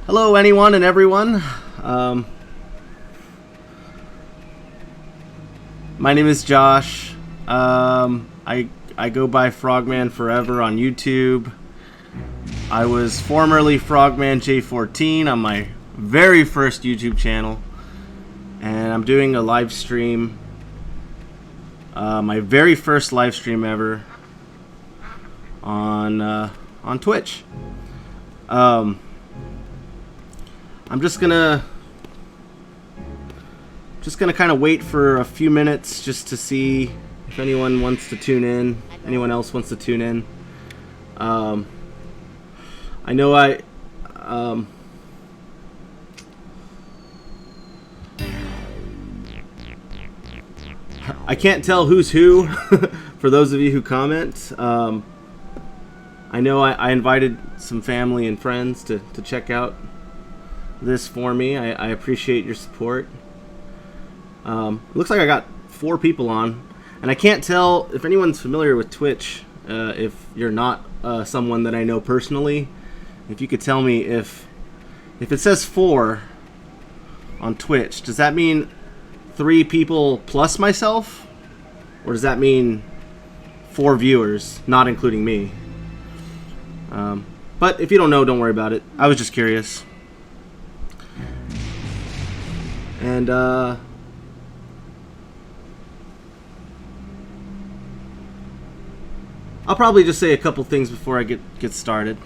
Hello, anyone and everyone. My name is Josh. I go by Frogman Forever on YouTube. I was formerly Frogman J14 on my very first YouTube channel, and I'm doing a live stream. My very first live stream ever on Twitch. I'm just gonna kind of wait for a few minutes just to see if anyone wants to tune in. Anyone else wants to tune in? I know I can't tell who's who for those of you who comment. I know I invited some family and friends to check out this for me. I appreciate your support. Looks like I got 4 people on, and I can't tell if anyone's familiar with Twitch. If you're not someone that I know personally, if you could tell me if it says 4 on Twitch, does that mean 3 people plus myself, or does that mean 4 viewers, not including me? But if you don't know, don't worry about it. I was just curious. And I'll probably just say a couple things before I get started.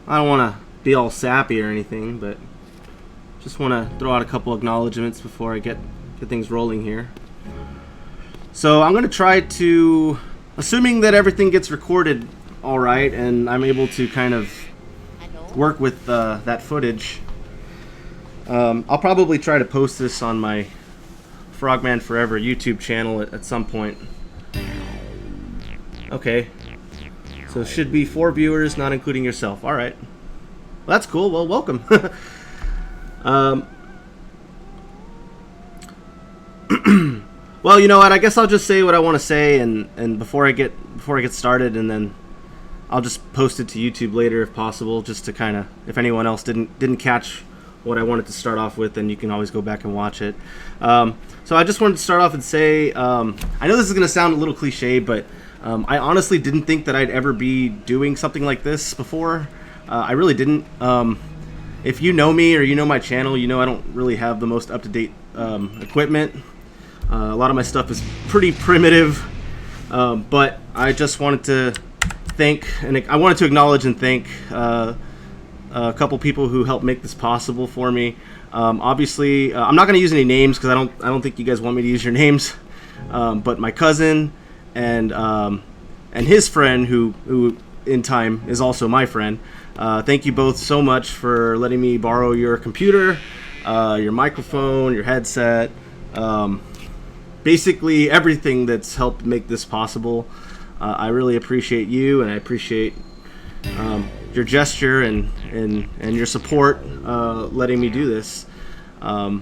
I don't want to be all sappy or anything, but just want to throw out a couple acknowledgments before I get things rolling here. So I'm going to try to, assuming that everything gets recorded all right and I'm able to kind of work with that footage, I'll probably try to post this on my Frogman Forever YouTube channel at some point. Okay. So it should be 4 viewers, not including yourself. All right. Well, that's cool. Well, welcome. Well, you know what? I guess I'll just say what I want to say, and before I get started, and then I'll just post it to YouTube later if possible, just to kind of, if anyone else didn't catch what I wanted to start off with, then you can always go back and watch it. So I just wanted to start off and say, I know this is going to sound a little cliche, but I honestly didn't think that I'd ever be doing something like this before. I really didn't. If you know me or you know my channel, you know I don't really have the most up-to-date equipment. A lot of my stuff is pretty primitive, but I just wanted to I wanted to acknowledge and thank a couple people who helped make this possible for me. Obviously, I'm not going to use any names because I don't think you guys want me to use your names. But my cousin and his friend, who in time is also my friend. Thank you both so much for letting me borrow your computer, your microphone, your headset, basically everything that's helped make this possible. I really appreciate you, and I appreciate your gesture and your support, letting me do this. I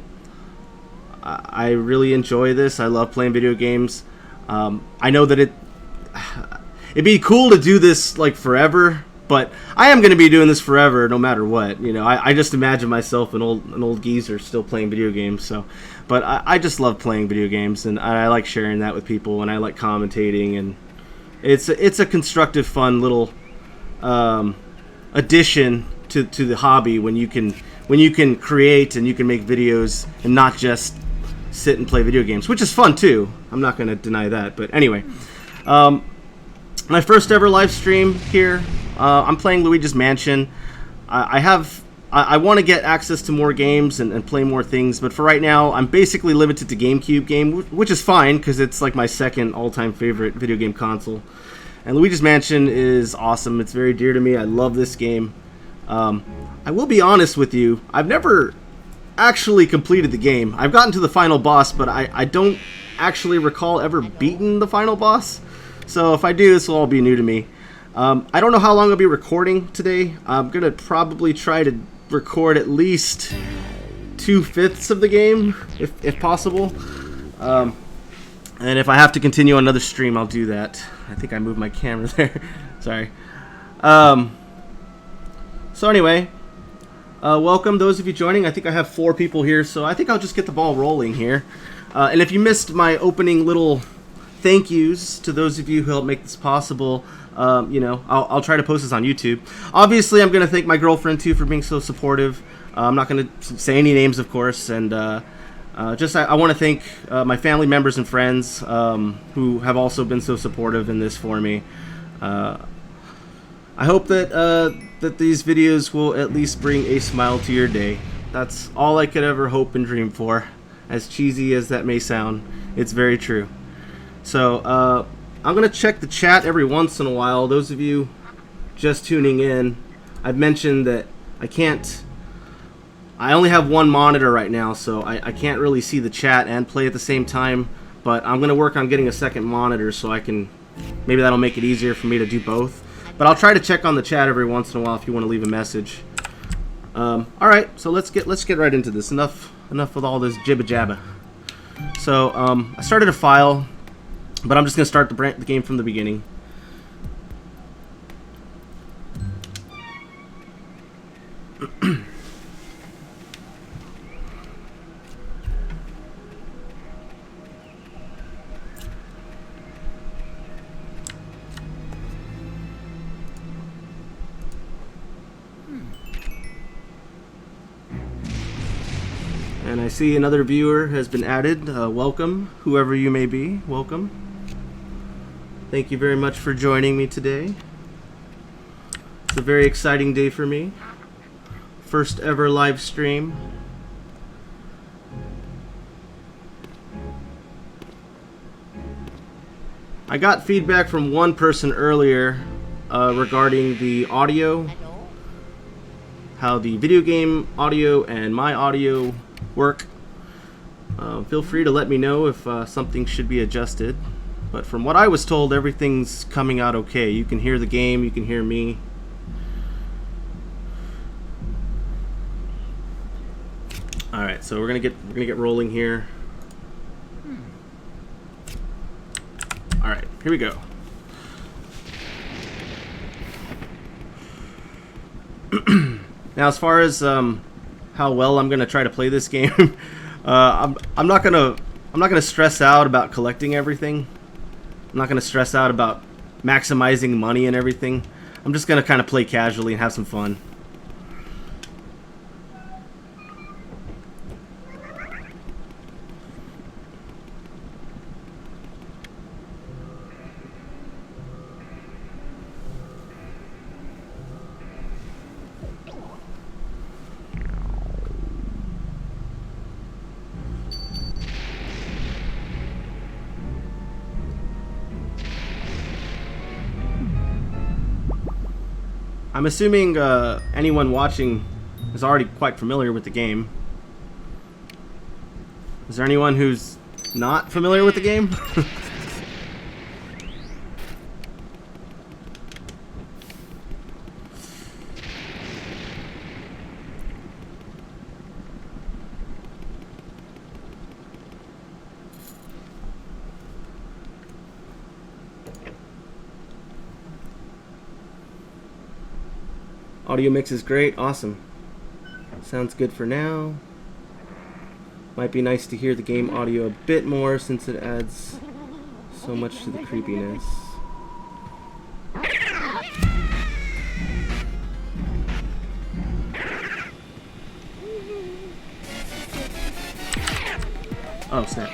really enjoy this. I love playing video games. I know that it'd be cool to do this like forever, but I am going to be doing this forever no matter what. You know, I just imagine myself an old geezer still playing video games. So, but I just love playing video games, and I like sharing that with people, and I like commentating, and it's a constructive, fun little addition to the hobby when you can create and you can make videos and not just sit and play video games, which is fun too. I'm not going to deny that. But anyway, my first ever live stream here. I'm playing Luigi's Mansion. I want to get access to more games and play more things, but for right now, I'm basically limited to GameCube game, which is fine because it's like my second all-time favorite video game console. And Luigi's Mansion is awesome. It's very dear to me. I love this game. I will be honest with you. I've never actually completed the game. I've gotten to the final boss, but I don't actually recall ever beating the final boss. So if I do, this will all be new to me. I don't know how long I'll be recording today. I'm going to probably try to record at least 2/5 of the game, if possible. And if I have to continue on another stream, I'll do that. I think I moved my camera there. Sorry. So anyway, Welcome those of you joining. I think I have 4 people here, so I think I'll just get the ball rolling here. And if you missed my opening little thank yous to those of you who helped make this possible, you know, I'll try to post this on YouTube. Obviously, I'm going to thank my girlfriend, too, for being so supportive. I'm not going to say any names, of course, and I want to thank my family members and friends who have also been so supportive in this for me. I hope that these videos will at least bring a smile to your day. That's all I could ever hope and dream for. As cheesy as that may sound, it's very true. So I'm going to check the chat every once in a while. Those of you just tuning in, I've mentioned that I only have one monitor right now, so I can't really see the chat and play at the same time, but I'm going to work on getting a second monitor so I can, maybe that'll make it easier for me to do both. But I'll try to check on the chat every once in a while if you want to leave a message. Alright, so let's get right into this. Enough with all this jibba jabba. So I started a file, but I'm just going to start the game from the beginning. And I see another viewer has been added. Welcome, whoever you may be. Welcome. Thank you very much for joining me today. It's a very exciting day for me. First ever live stream. I got feedback from one person earlier regarding the audio. How the video game audio and my audio work. Feel free to let me know if something should be adjusted, but from what I was told, everything's coming out okay. You can hear the game, you can hear me. All right, so we're gonna get rolling here. All right, here we go. Now, as far as how well I'm gonna try to play this game, I'm not gonna stress out about collecting everything. I'm not gonna stress out about maximizing money and everything. I'm just gonna kind of play casually and have some fun. I'm assuming anyone watching is already quite familiar with the game. Is there anyone who's not familiar with the game? Audio mix is great. Awesome. Sounds good for now. Might be nice to hear the game audio a bit more since it adds so much to the creepiness. Oh, snap.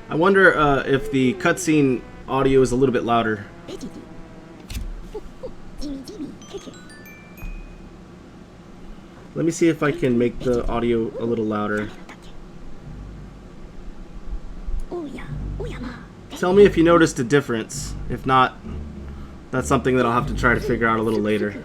I wonder if the cutscene audio is a little bit louder. Let me see if I can make the audio a little louder. Tell me if you noticed a difference. If not, that's something that I'll have to try to figure out a little later.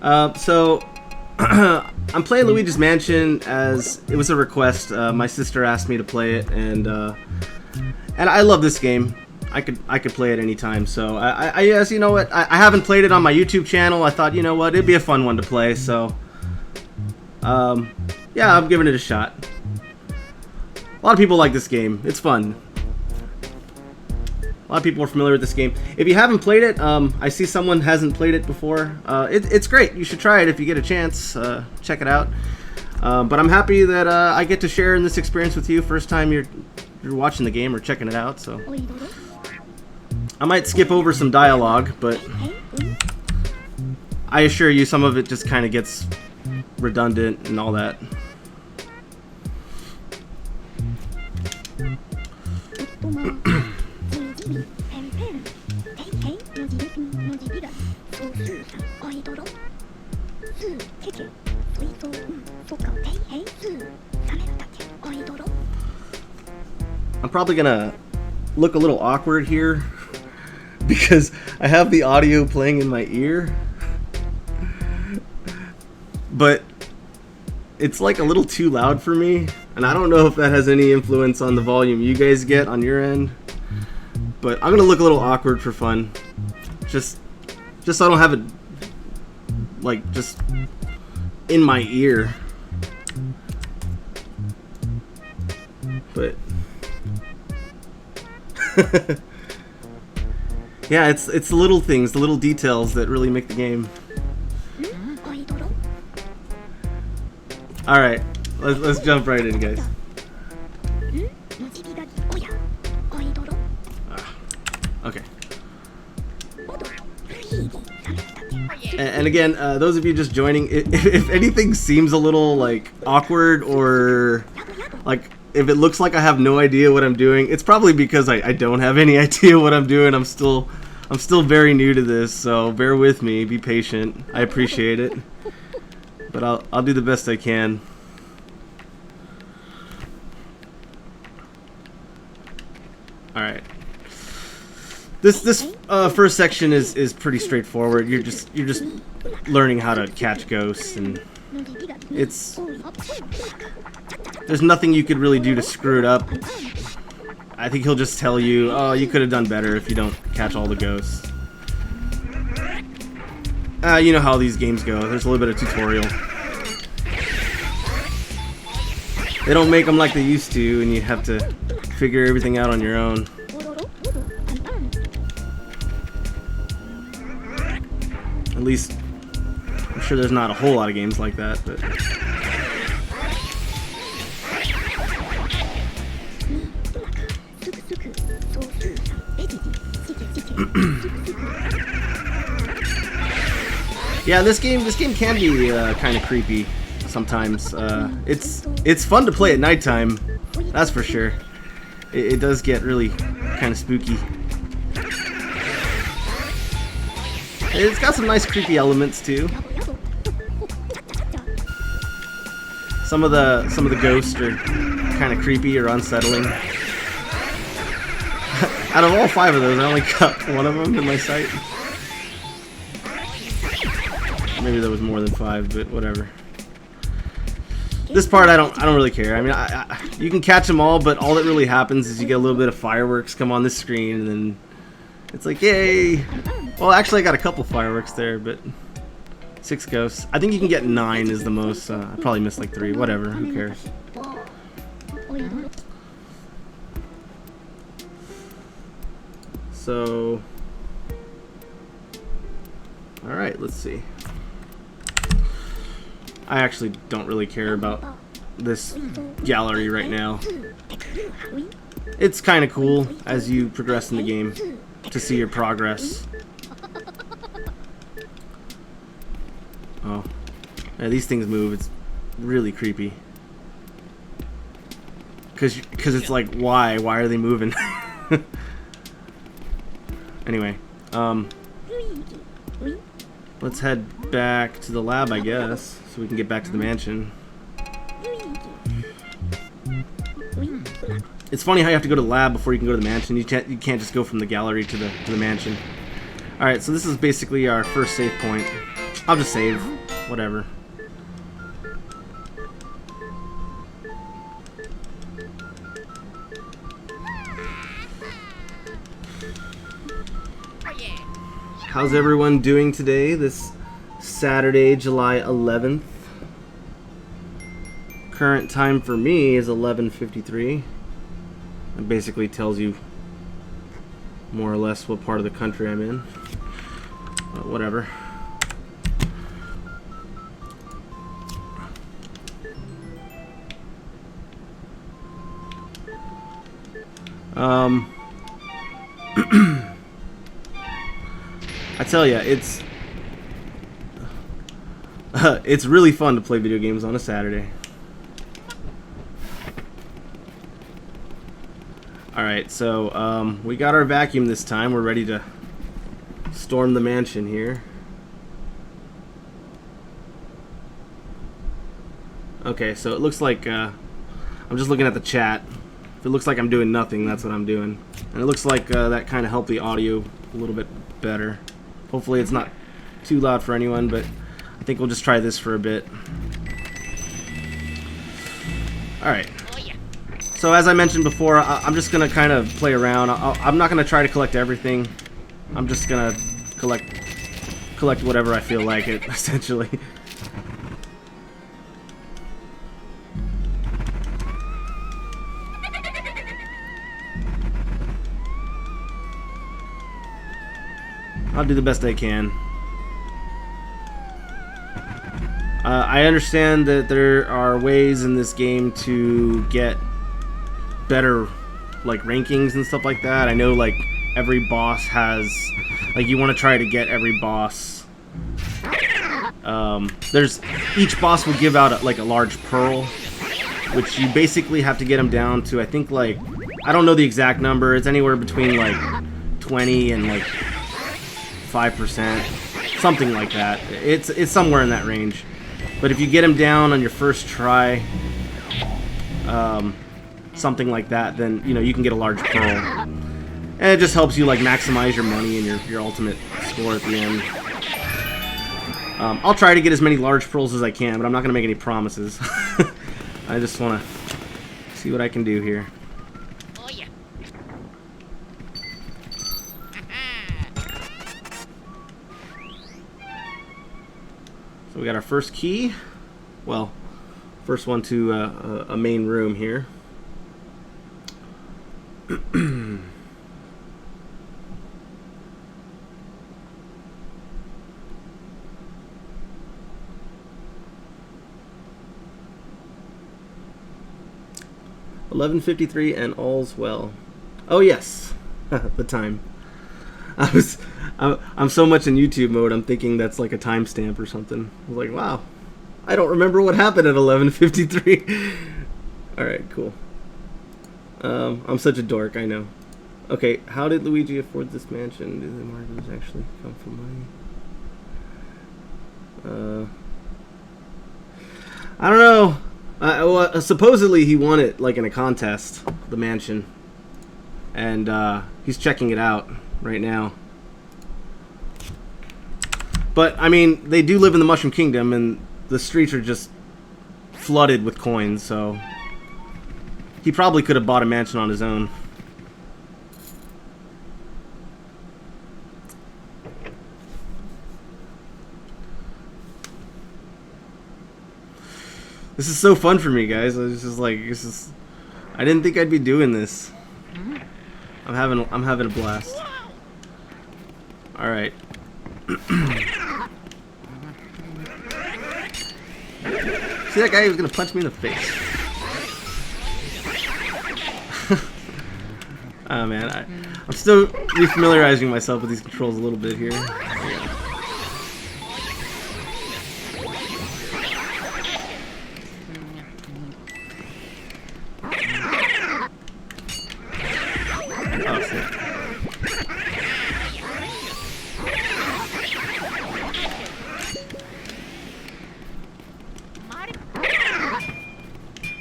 So I'm playing Luigi's Mansion as it was a request. My sister asked me to play it, and I love this game. I could play it anytime. So I yes, you know what? I haven't played it on my YouTube channel. I thought, you know what, it'd be a fun one to play. So yeah, I'm giving it a shot. A lot of people like this game. It's fun. A lot of people are familiar with this game. If you haven't played it, I see someone hasn't played it before. It's great. You should try it if you get a chance. Check it out. But I'm happy that I get to share in this experience with you. First time you're watching the game or checking it out. So I might skip over some dialogue, but I assure you some of it just kind of gets redundant and all that. I'm probably gonna look a little awkward here because I have the audio playing in my ear, but it's like a little too loud for me, and I don't know if that has any influence on the volume you guys get on your end, but I'm gonna look a little awkward for fun, just so I don't have it like just in my ear. But yeah, it's the little things, the little details that really make the game. All right, let's jump right in, guys. Okay. And again, those of you just joining, if anything seems a little like awkward or like if it looks like I have no idea what I'm doing, it's probably because I don't have any idea what I'm doing. I'm still very new to this, so bear with me. Be patient. I appreciate it, but I'll do the best I can. All right. This first section is pretty straightforward. You're just learning how to catch ghosts, and there's nothing you could really do to screw it up. I think he'll just tell you, oh, you could have done better if you don't catch all the ghosts. You know how these games go. There's a little bit of tutorial. They don't make them like they used to, and you have to figure everything out on your own. At least, I'm sure there's not a whole lot of games like that, but... yeah, this game can be kind of creepy sometimes. It's fun to play at nighttime, that's for sure. It does get really kind of spooky. It's got some nice creepy elements too. Some of the ghosts are kind of creepy or unsettling. Out of all 5 of those, I only got one of them in my sight. Maybe there was more than 5, but whatever. This part I don't really care. I mean, you can catch them all, but all that really happens is you get a little bit of fireworks come on the screen, and then it's like, yay! Well, actually, I got a couple fireworks there, but 6 ghosts. I think you can get 9 is the most. I probably missed like 3. Whatever. Who cares? So, all right. Let's see. I actually don't really care about this gallery right now. It's kind of cool as you progress in the game to see your progress. Oh, yeah, these things move. It's really creepy. Cause it's like, why are they moving? Anyway, let's head back to the lab, I guess, so we can get back to the mansion. It's funny how you have to go to the lab before you can go to the mansion. You can't just go from the gallery to the mansion. All right, so this is basically our first save point. I'll just save. Whatever. How's everyone doing today, this Saturday, July 11th? Current time for me is 11:53. It basically tells you more or less what part of the country I'm in. But whatever. I tell ya, it's really fun to play video games on a Saturday. Alright, so we got our vacuum this time. We're ready to storm the mansion here. Okay, so it looks like I'm just looking at the chat. If it looks like I'm doing nothing, that's what I'm doing. And it looks like that kind of helped the audio a little bit better. Hopefully it's not too loud for anyone, but I think we'll just try this for a bit. Alright. So as I mentioned before, I'm just going to kind of play around. I'm not going to try to collect everything. I'm just going to collect whatever I feel like it, essentially. I'll do the best I can. I understand that there are ways in this game to get better, like, rankings and stuff like that. I know, like, every boss has, like, you want to try to get every boss. Each boss will give out like a large pearl, which you basically have to get them down to, I think, like, I don't know the exact number. It's anywhere between like 20 and like 5%, something like that. It's somewhere in that range. But if you get them down on your first try, something like that, then you can get a large pearl, and it just helps you like maximize your money and your ultimate score at the end. I'll try to get as many large pearls as I can, but I'm not going to make any promises. I just want to see what I can do here. Oh yeah. So we got our first key. Well, first one to a main room here. 11:53 and all's well. Oh yes, the time. I'm so much in YouTube mode. I'm thinking that's like a timestamp or something. I was like, wow, I don't remember what happened at 11:53. All right, cool. I'm such a dork, I know. Okay, how did Luigi afford this mansion? Do the marbles actually come from money? I don't know. Well, supposedly he won it like in a contest, the mansion, and he's checking it out right now. But I mean, they do live in the Mushroom Kingdom, and the streets are just flooded with coins, so he probably could have bought a mansion on his own. This is so fun for me, guys. It's just like, I didn't think I'd be doing this. I'm having a blast. All right. See that guy? He was gonna punch me in the face. Oh man, I'm still refamiliarizing myself with these controls a little bit here.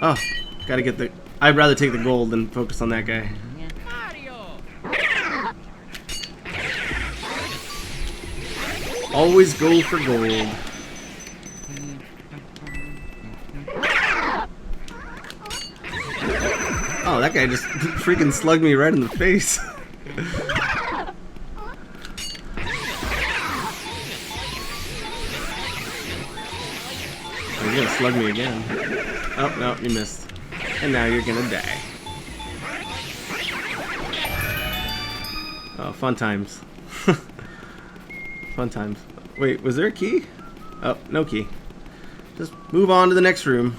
Oh, gotta get the... I'd rather take the gold than focus on that guy. Always go for gold. Oh, that guy just freaking slugged me right in the face. He's gonna slug me again. Oh, no, you missed. And now you're gonna die. Oh, fun times. Fun times. Wait, was there a key? Oh, no key. Just move on to the next room.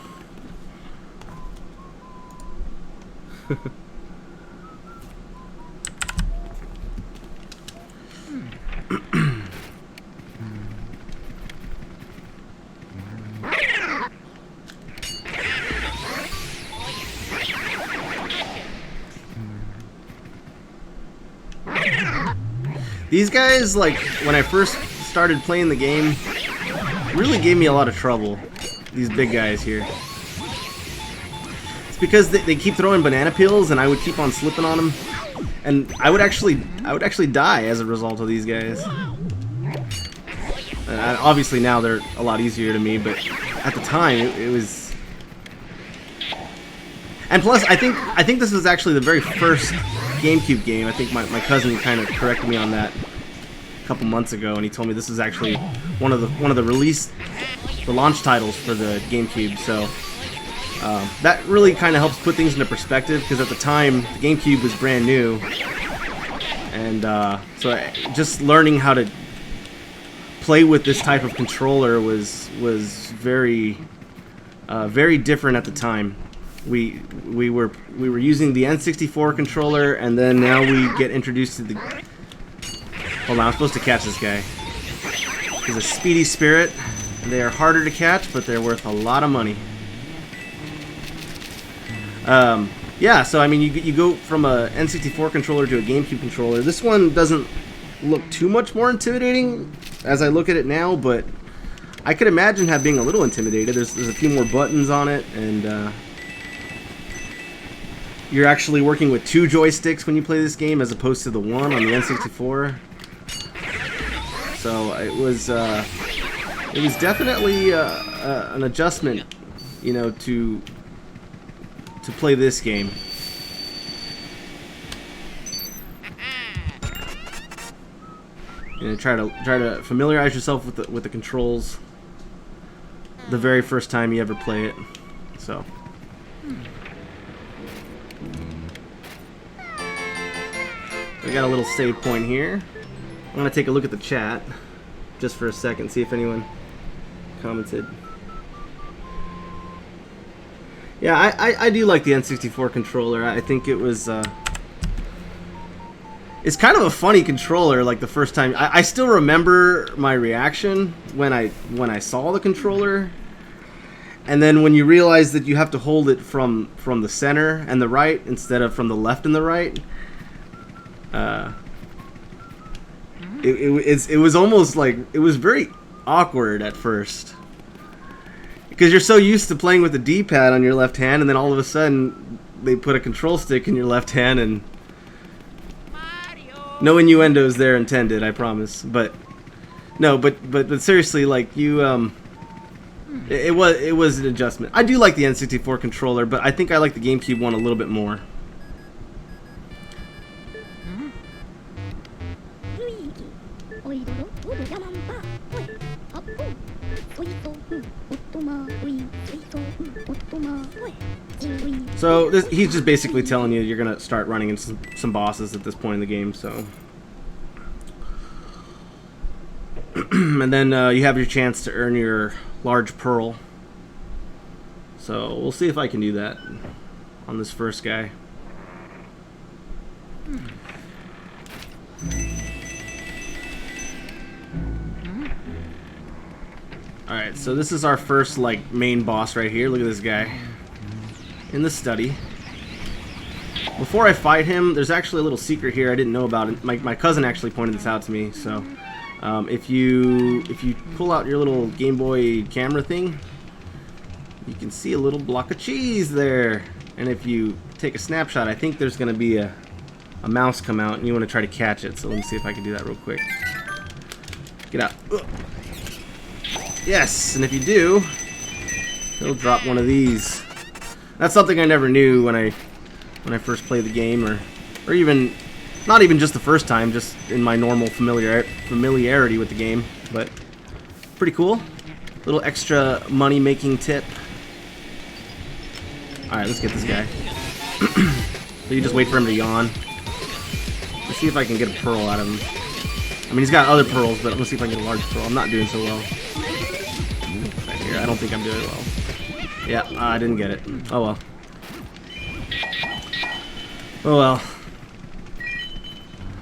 These guys, like, when I first started playing the game, really gave me a lot of trouble. These big guys here. It's because they keep throwing banana peels, and I would keep on slipping on them, and I would actually die as a result of these guys. And obviously now they're a lot easier to me, but at the time it was. And plus, I think this was actually the very first GameCube game. I think my cousin kind of corrected me on that a couple months ago, and he told me this is actually one of the launch titles for the GameCube. So that really kind of helps put things into perspective, because at the time the GameCube was brand new, and so just learning how to play with this type of controller was very very different at the time. We were using the N64 controller, and then now we get introduced to the. Hold on, I'm supposed to catch this guy. He's a speedy spirit, and they are harder to catch, but they're worth a lot of money. Yeah, so I mean, you go from a N64 controller to a GameCube controller. This one doesn't look too much more intimidating as I look at it now, but I could imagine being a little intimidated. There's a few more buttons on it, and you're actually working with 2 joysticks when you play this game, as opposed to the one on the N64. So it was definitely an adjustment, you know, to play this game. You know, try to familiarize yourself with the controls the very first time you ever play it. So. We got a little save point here. I'm gonna take a look at the chat just for a second, see if anyone commented. Yeah, I do like the N64 controller. I think it was it's kind of a funny controller. Like the first time, I still remember my reaction when I saw the controller, and then when you realize that you have to hold it from the center and the right instead of from the left and the right. It was almost like, it was very awkward at first, because you're so used to playing with the D-pad on your left hand, and then all of a sudden they put a control stick in your left hand, and no innuendos there intended, I promise. But no, but seriously, like it was an adjustment. I do like the N64 controller, but I think I like the GameCube one a little bit more. So he's just basically telling you you're gonna start running into some bosses at this point in the game. So, and then you have your chance to earn your large pearl. So we'll see if I can do that on this first guy. Alright, so this is our first, like, main boss right here. Look at this guy in the study. Before I fight him, there's actually a little secret here I didn't know about it. My cousin actually pointed this out to me. So if you pull out your little Game Boy camera thing, you can see a little block of cheese there. And if you take a snapshot, I think there's going to be a mouse come out, and you want to try to catch it. So let me see if I can do that real quick. Get out. Ugh. Yes, and if you do, he'll drop one of these. That's something I never knew when I first played the game, or even not even just the first time, just in my normal familiarity with the game. But pretty cool. Little extra money making tip. All right, let's get this guy. So you just wait for him to yawn. Let's see if I can get a pearl out of him. I mean, he's got other pearls, but let's see if I can get a large pearl. I'm not doing so well. Right here, I don't think I'm doing well. Yeah, I didn't get it. Oh well. Oh well.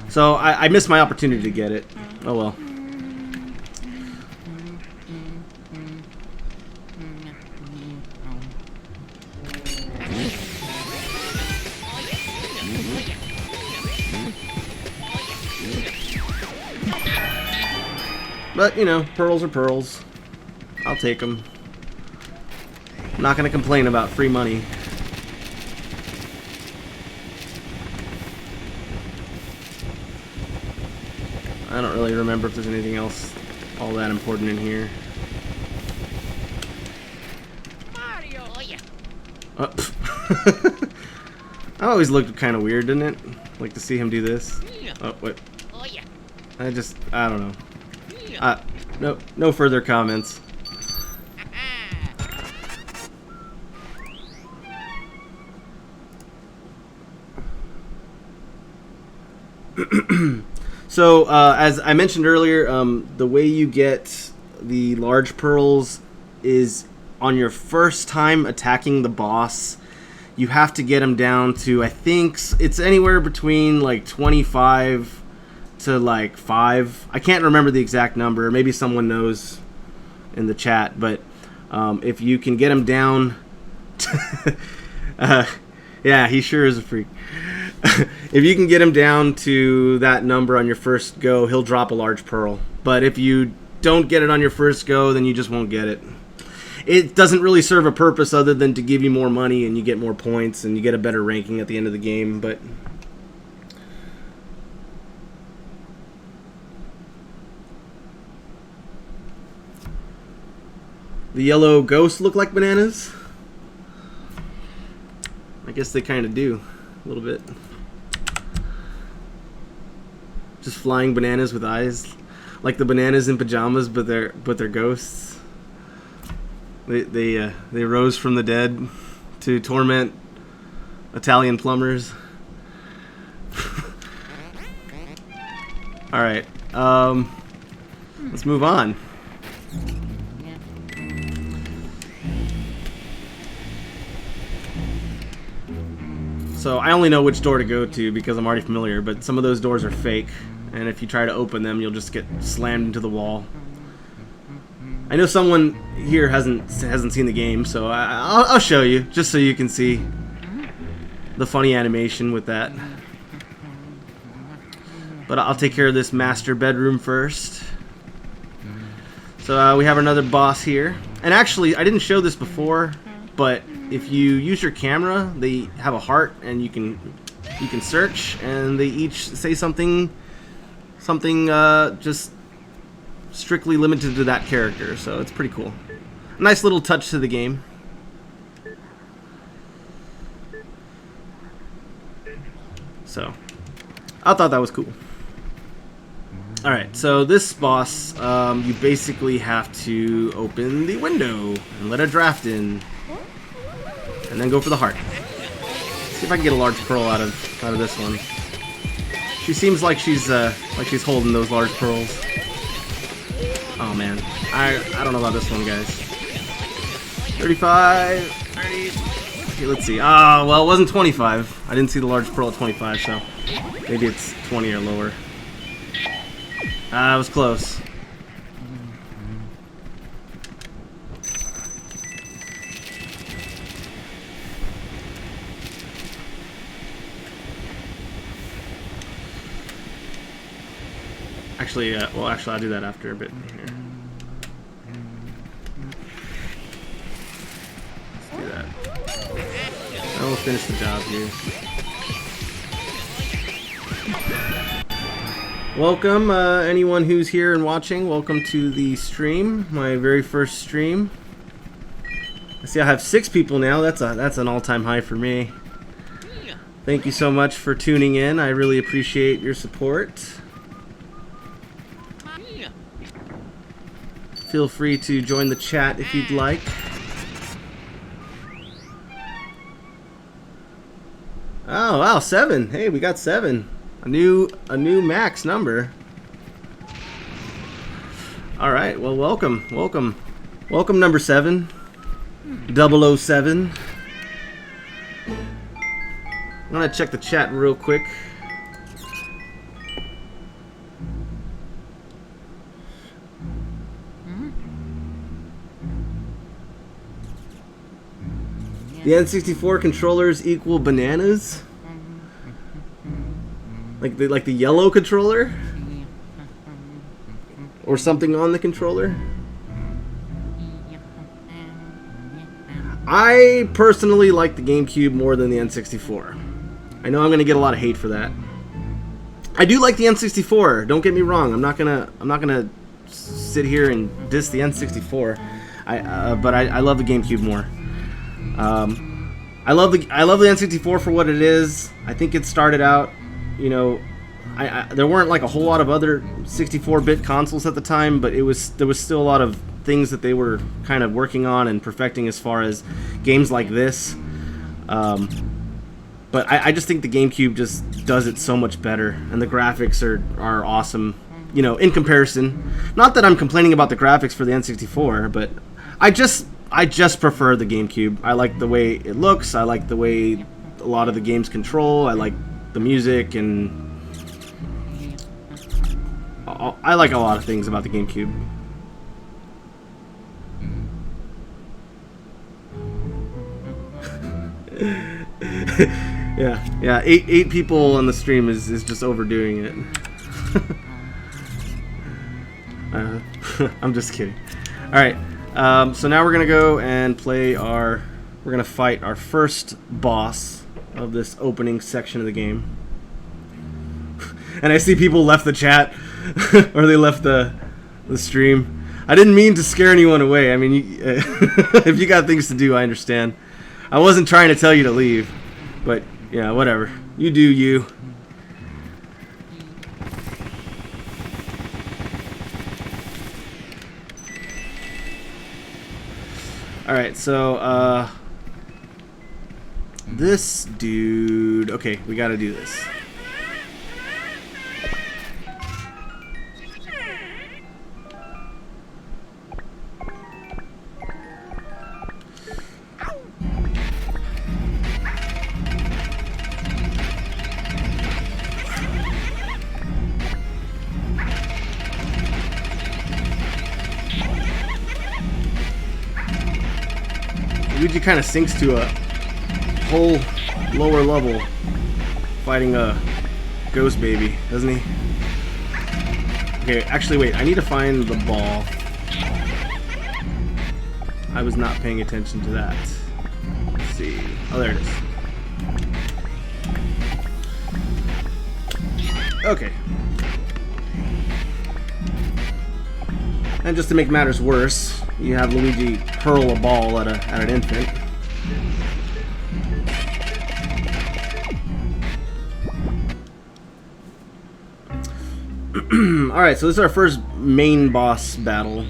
So I missed my opportunity to get it. Oh well. But, you know, pearls are pearls. I'll take them. I'm not going to complain about free money. I don't really remember if there's anything else all that important in here. Mario, yeah. That always looked kind of weird, didn't it? Like to see him do this. Oh, wait. Oh, yeah. I don't know. No further comments. So, as I mentioned earlier, the way you get the large pearls is on your first time attacking the boss. You have to get him down to, I think, it's anywhere between like 25 to like 5. I can't remember the exact number. Maybe someone knows in the chat. But if you can get him down... yeah, he sure is a freak. If you can get him down to that number on your first go, he'll drop a large pearl. But if you don't get it on your first go, then you just won't get it. It doesn't really serve a purpose other than to give you more money and you get more points and you get a better ranking at the end of the game. But the yellow ghosts look like bananas. I guess they kind of do a little bit. Just flying bananas with eyes, like the bananas in pajamas, but they're ghosts. They rose from the dead to torment Italian plumbers. All right, let's move on. So I only know which door to go to because I'm already familiar, but some of those doors are fake, and if you try to open them, you'll just get slammed into the wall. I know someone here hasn't seen the game, so I'll show you, just so you can see the funny animation with that. But I'll take care of this master bedroom first. So we have another boss here. And actually, I didn't show this before, but if you use your camera, they have a heart, and you can search, and they each say something just strictly limited to that character, so it's pretty cool. Nice little touch to the game. So, I thought that was cool. Alright, so this boss, you basically have to open the window and let a draft in. And then go for the heart. See if I can get a large pearl out of this one. She seems like she's holding those large pearls. Oh man, I don't know about this one, guys. 35, 30. Okay, let's see. Ah, well, it wasn't 25. I didn't see the large pearl at 25, so maybe it's 20 or lower. Ah, it was close. Actually, well, I'll do that after a bit here. Let's do that. And we'll finish the job here. Welcome, anyone who's here and watching. Welcome to the stream, my very first stream. I see I have 6 people now. That's an all-time high for me. Thank you so much for tuning in. I really appreciate your support. Feel free to join the chat if you'd like. Oh wow, 7. Hey, we got 7. A new max number. All right, well, welcome number 7, 007. I'm gonna check the chat real quick. The N64 controllers equal bananas? Like the yellow controller? Or something on the controller? I personally like the GameCube more than the N64. I know I'm gonna get a lot of hate for that. I do like the N64. Don't get me wrong. I'm not gonna sit here and diss the N64. But I love the GameCube more. I love the N64 for what it is. I think it started out, you know, there weren't like a whole lot of other 64-bit consoles at the time, but there was still a lot of things that they were kind of working on and perfecting as far as games like this. But I just think the GameCube just does it so much better, and the graphics are awesome, you know, in comparison. Not that I'm complaining about the graphics for the N64, but I just prefer the GameCube. I like the way it looks. I like the way a lot of the games control. I like the music, and I like a lot of things about the GameCube. yeah. Eight people on the stream is just overdoing it. I'm just kidding. All right. So now we're gonna go and we're gonna fight our first boss of this opening section of the game. And I see people left the chat, or they left the stream. I didn't mean to scare anyone away. I mean, if you got things to do, I understand. I wasn't trying to tell you to leave, but yeah, whatever. You do you. Alright, so, this dude... Okay, we gotta do this. Luigi kind of sinks to a whole lower level fighting a ghost baby, doesn't he? Okay, actually wait, I need to find the ball. I was not paying attention to that. Let's see. Oh, there it is. Okay. And just to make matters worse, you have Luigi hurl a ball at an infant. Alright, so this is our first main boss battle.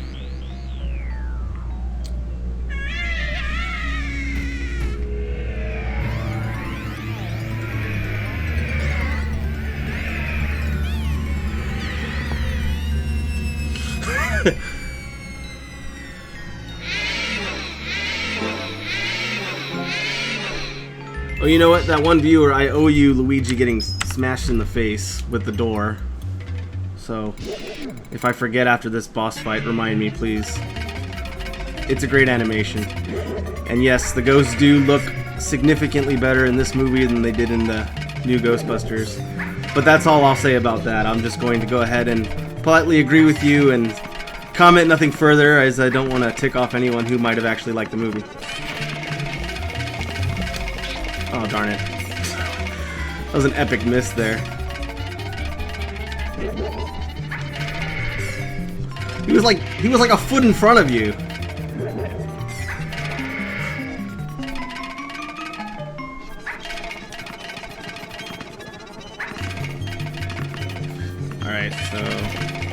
Oh, you know what? That one viewer, I owe you Luigi getting smashed in the face with the door. So, if I forget after this boss fight, remind me, please. It's a great animation. And yes, the ghosts do look significantly better in this movie than they did in the new Ghostbusters. But that's all I'll say about that. I'm just going to go ahead and politely agree with you and comment nothing further, as I don't want to tick off anyone who might have actually liked the movie. Oh, darn it. That was an epic miss there. He was like a foot in front of you. Alright, so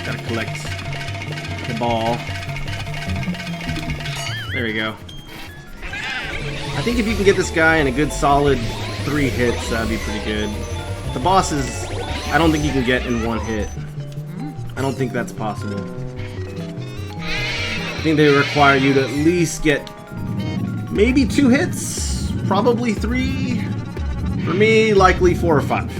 gotta collect the ball. There we go. I think if you can get this guy in a good solid 3 hits, that'd be pretty good. The bosses, I don't think you can get in 1 hit. I don't think that's possible. I think they require you to at least get maybe 2 hits, probably 3. For me, likely 4 or 5.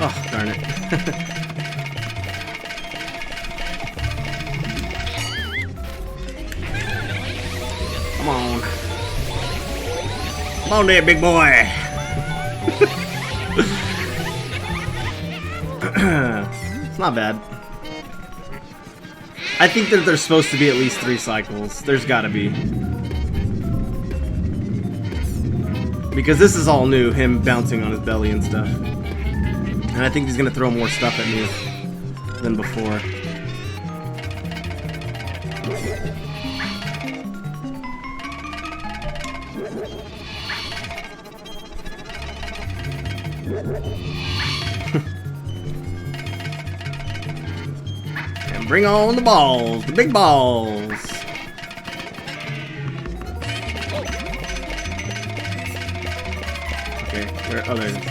Oh, darn it. Come on. Come on there, big boy. It's not bad. I think that there's supposed to be at least 3 cycles. There's gotta be. Because this is all new, him bouncing on his belly and stuff. And I think he's gonna throw more stuff at me than before. And bring on the balls, the big balls. Okay, where? Oh, there it is.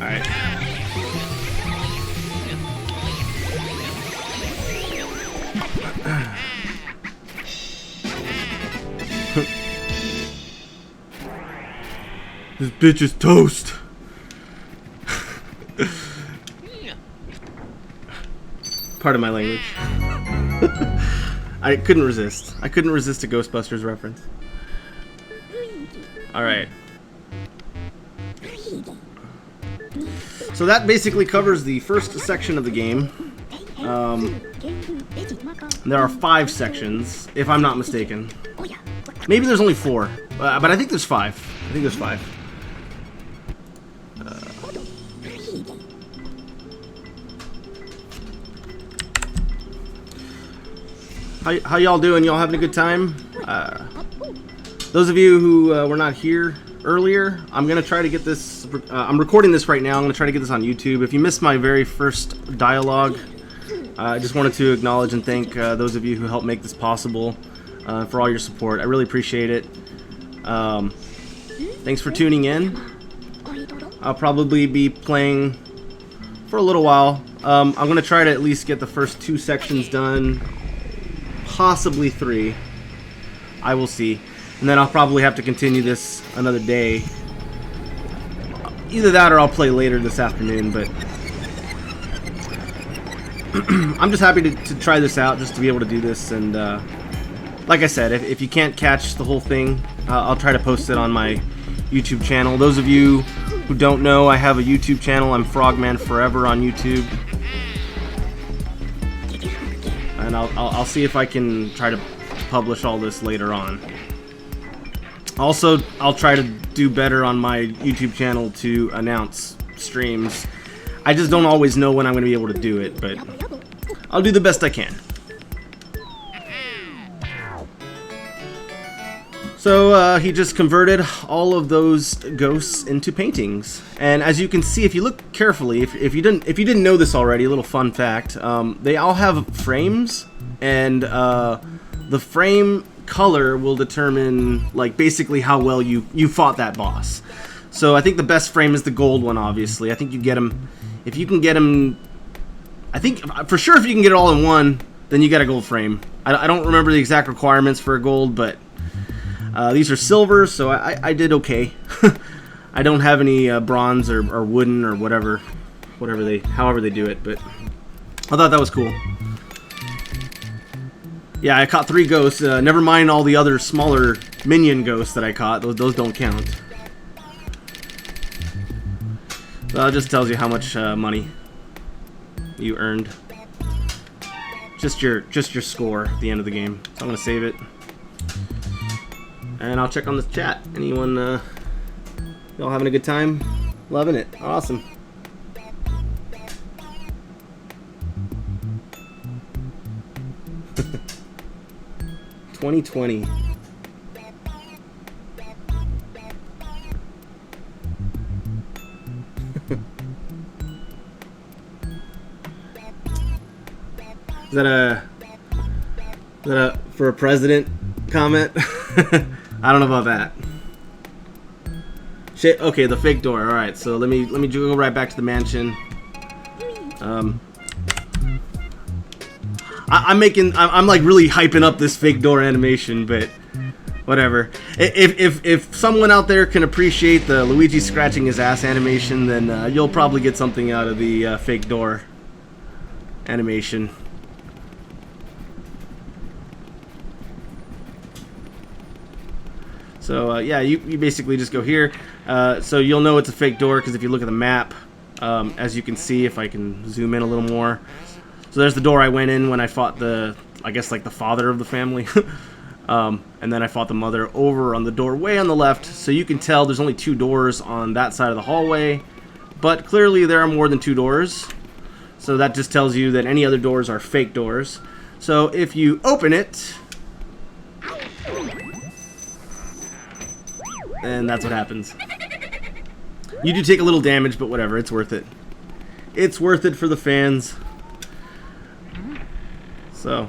Alright. This bitch is toast. Pardon my language. I couldn't resist. I couldn't resist a Ghostbusters reference. Alright. So that basically covers the first section of the game. There are 5 sections, if I'm not mistaken. Maybe there's only 4, but I think there's 5. I think there's 5. How y'all doing? Y'all having a good time? Those of you who were not here earlier, I'm gonna try to get this. I'm recording this right now. I'm gonna try to get this on YouTube. If you missed my very first dialogue, I just wanted to acknowledge and thank those of you who helped make this possible. For all your support, I really appreciate it. Thanks for tuning in. I'll probably be playing for a little while. I'm gonna try to at least get the first 2 sections done. Possibly 3. I will see. And then I'll probably have to continue this another day. Either that or I'll play later this afternoon, but I'm just happy to try this out, just to be able to do this. And like I said, if you can't catch the whole thing, I'll try to post it on my YouTube channel. Those of you who don't know, I have a YouTube channel. I'm Frogman Forever on YouTube. And I'll see if I can try to publish all this later on. Also, I'll try to do better on my YouTube channel to announce streams. I just don't always know when I'm going to be able to do it, but I'll do the best I can. So he just converted all of those ghosts into paintings, and as you can see, if you look carefully, if you didn't know this already, a little fun fact: they all have frames, and the frame color will determine like basically how well you fought that boss. So I think the best frame is the gold one. Obviously, I think you get them if you can get them. I think for sure if you can get it all in one, then you get a gold frame. I don't remember the exact requirements for a gold, but these are silver, so I did okay. I don't have any bronze or wooden or however they do it, but I thought that was cool. Yeah, I caught 3 ghosts. Never mind all the other smaller minion ghosts that I caught. Those don't count. Well, it just tells you how much money you earned. Just your score at the end of the game. So I'm gonna save it, and I'll check on the chat. Anyone, y'all having a good time? Loving it. Awesome. $2020. Is that a for a president comment? I don't know about that. Shit. Okay, the fake door. All right, so let me go right back to the mansion. I'm like really hyping up this fake door animation, but whatever. If someone out there can appreciate the Luigi scratching his ass animation, then you'll probably get something out of the fake door animation. So yeah, you basically just go here. So you'll know it's a fake door because if you look at the map, as you can see, if I can zoom in a little more. So there's the door I went in when I fought I guess like the father of the family. And then I fought the mother over on the door way on the left. So you can tell there's only 2 doors on that side of the hallway. But clearly there are more than 2 doors. So that just tells you that any other doors are fake doors. So if you open it, and that's what happens. You do take a little damage, but whatever, it's worth it. It's worth it for the fans. So,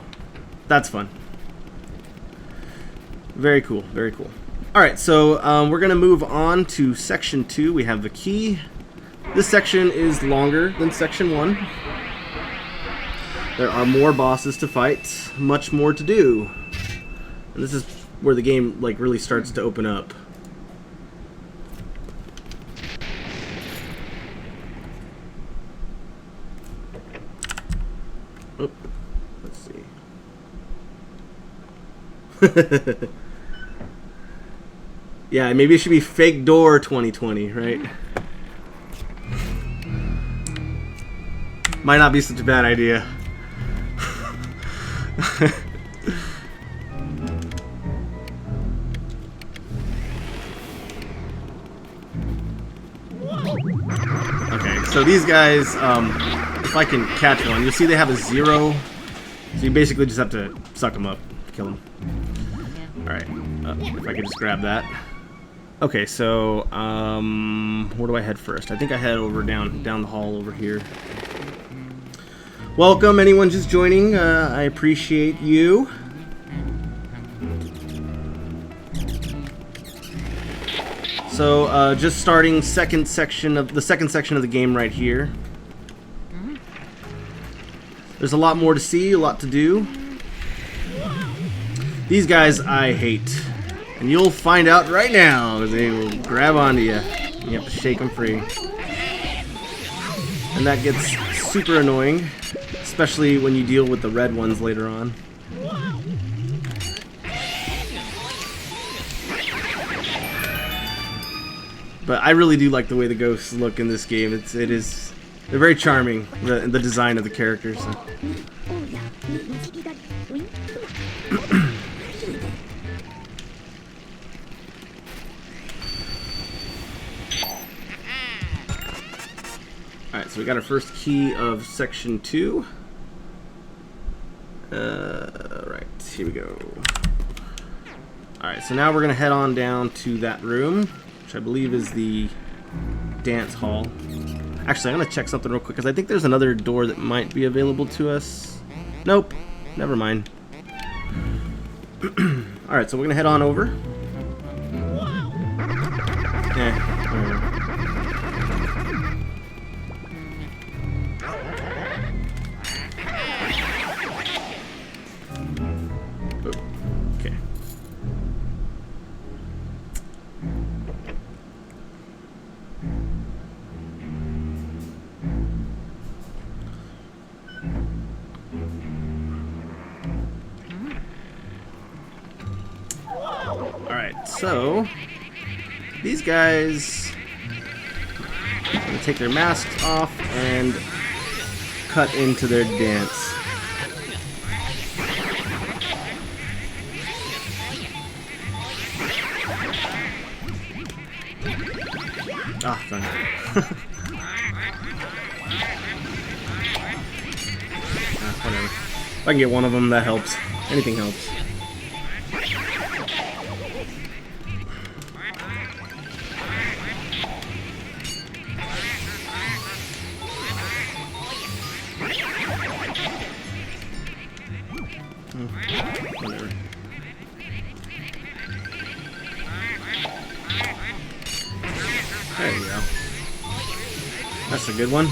that's fun. Very cool, very cool. Alright, so we're going to move on to Section 2. We have the key. This section is longer than Section 1. There are more bosses to fight, much more to do. And this is where the game like really starts to open up. Oh, let's see. Yeah, maybe it should be Fake Door 2020, right? Might not be such a bad idea. Okay, so these guys, if I can catch one, you'll see they have a 0. So you basically just have to suck them up, kill them. Alright, if I could just grab that. Okay, so, where do I head first? I think I head over down the hall over here. Welcome, anyone just joining. I appreciate you. So, just starting the second section of the game right here. There's a lot more to see, a lot to do. These guys I hate. And you'll find out right now, because they will grab onto you. You have to shake them free. And that gets super annoying, especially when you deal with the red ones later on. But I really do like the way the ghosts look in this game. They're very charming, the design of the characters. So. Alright, so we got our first key of Section 2. Right, here we go. Alright, so now we're going to head on down to that room, which I believe is the dance hall. Actually, I'm going to check something real quick, because I think there's another door that might be available to us. Nope, never mind. Alright, so we're going to head on over. Whatever. Okay. Alright, so these guys are going to take their masks off and cut into their dance. Ah, darn it. Whatever. If I can get one of them, that helps. Anything helps. Whatever. There you go. That's a good one.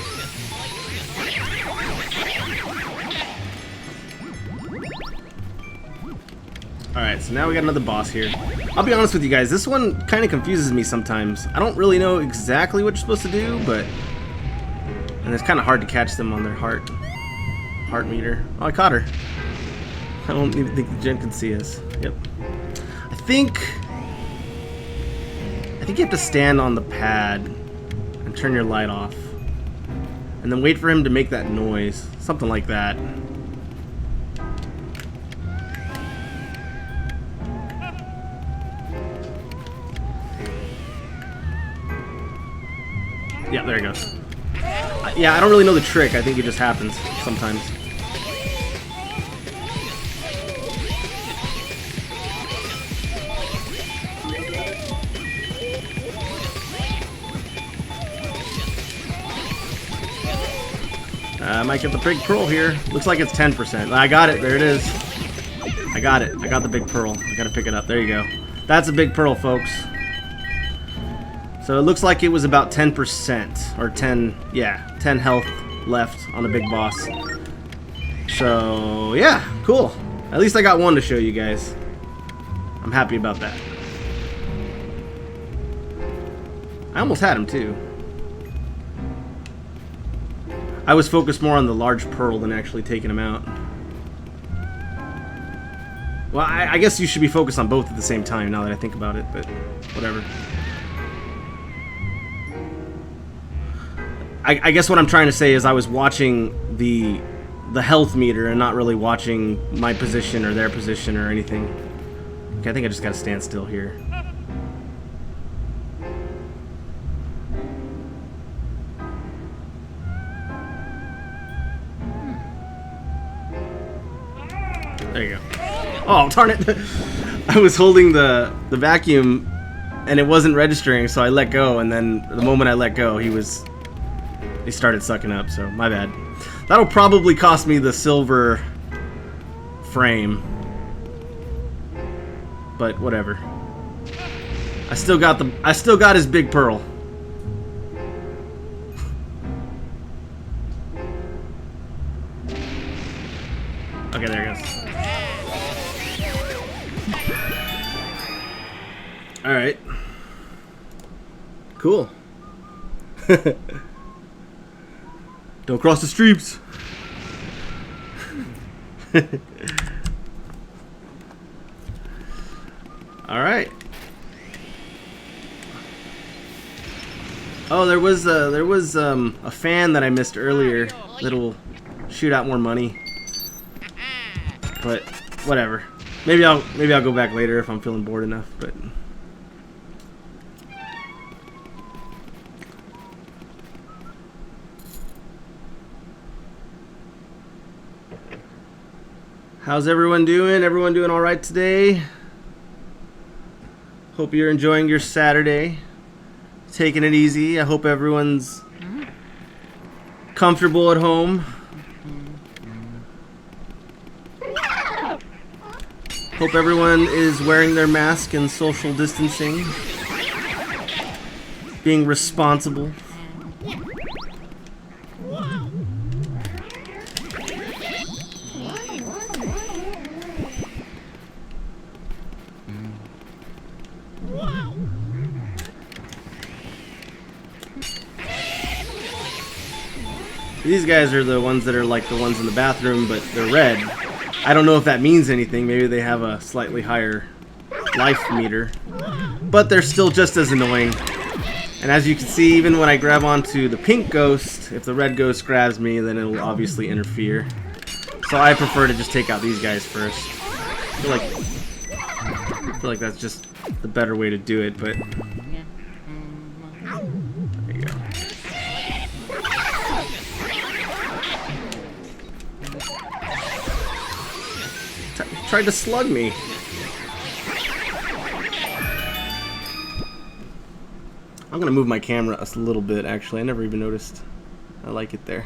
Alright, so now we got another boss here. I'll be honest with you guys, this one kind of confuses me sometimes. I don't really know exactly what you're supposed to do, but... And it's kind of hard to catch them on their heart meter. Oh, I caught her. I don't even think the gen can see us. Yep. I think you have to stand on the pad and turn your light off. And then wait for him to make that noise. Something like that. Yeah, there he goes. Yeah, I don't really know the trick. I think it just happens sometimes. I might get the big pearl here. Looks like it's 10%. I got it. There it is. I got it. I got the big pearl. I gotta pick it up. There you go. That's a big pearl, folks. So it looks like it was about 10%. Or 10, yeah, 10 health left on the big boss. So, yeah, cool. At least I got one to show you guys. I'm happy about that. I almost had him, too. I was focused more on the large pearl than actually taking him out. Well, I guess you should be focused on both at the same time now that I think about it, but whatever. I guess what I'm trying to say is I was watching the health meter and not really watching my position or their position or anything. Okay, I think I just gotta stand still here. There you go. Oh, darn it. I was holding the vacuum and it wasn't registering, so I let go, and then the moment I let go, he started sucking up, so my bad. That'll probably cost me the silver frame. But whatever. I still got his big pearl. Okay, there it goes. Alright. Cool. Don't cross the streams. Alright. Oh, there was a fan that I missed earlier that'll shoot out more money. But whatever. Maybe I'll go back later if I'm feeling bored enough, but how's everyone doing? Everyone doing all right today? Hope you're enjoying your Saturday. Taking it easy. I hope everyone's comfortable at home. Hope everyone is wearing their mask and social distancing. Being responsible. These guys are the ones that are like the ones in the bathroom, but they're red. I don't know if that means anything. Maybe they have a slightly higher life meter. But they're still just as annoying. And as you can see, even when I grab onto the pink ghost, if the red ghost grabs me, then it'll obviously interfere. So I prefer to just take out these guys first. I feel like that's just the better way to do it, but... There you go. Tried to slug me. I'm gonna move my camera a little bit, actually. I never even noticed. I like it there.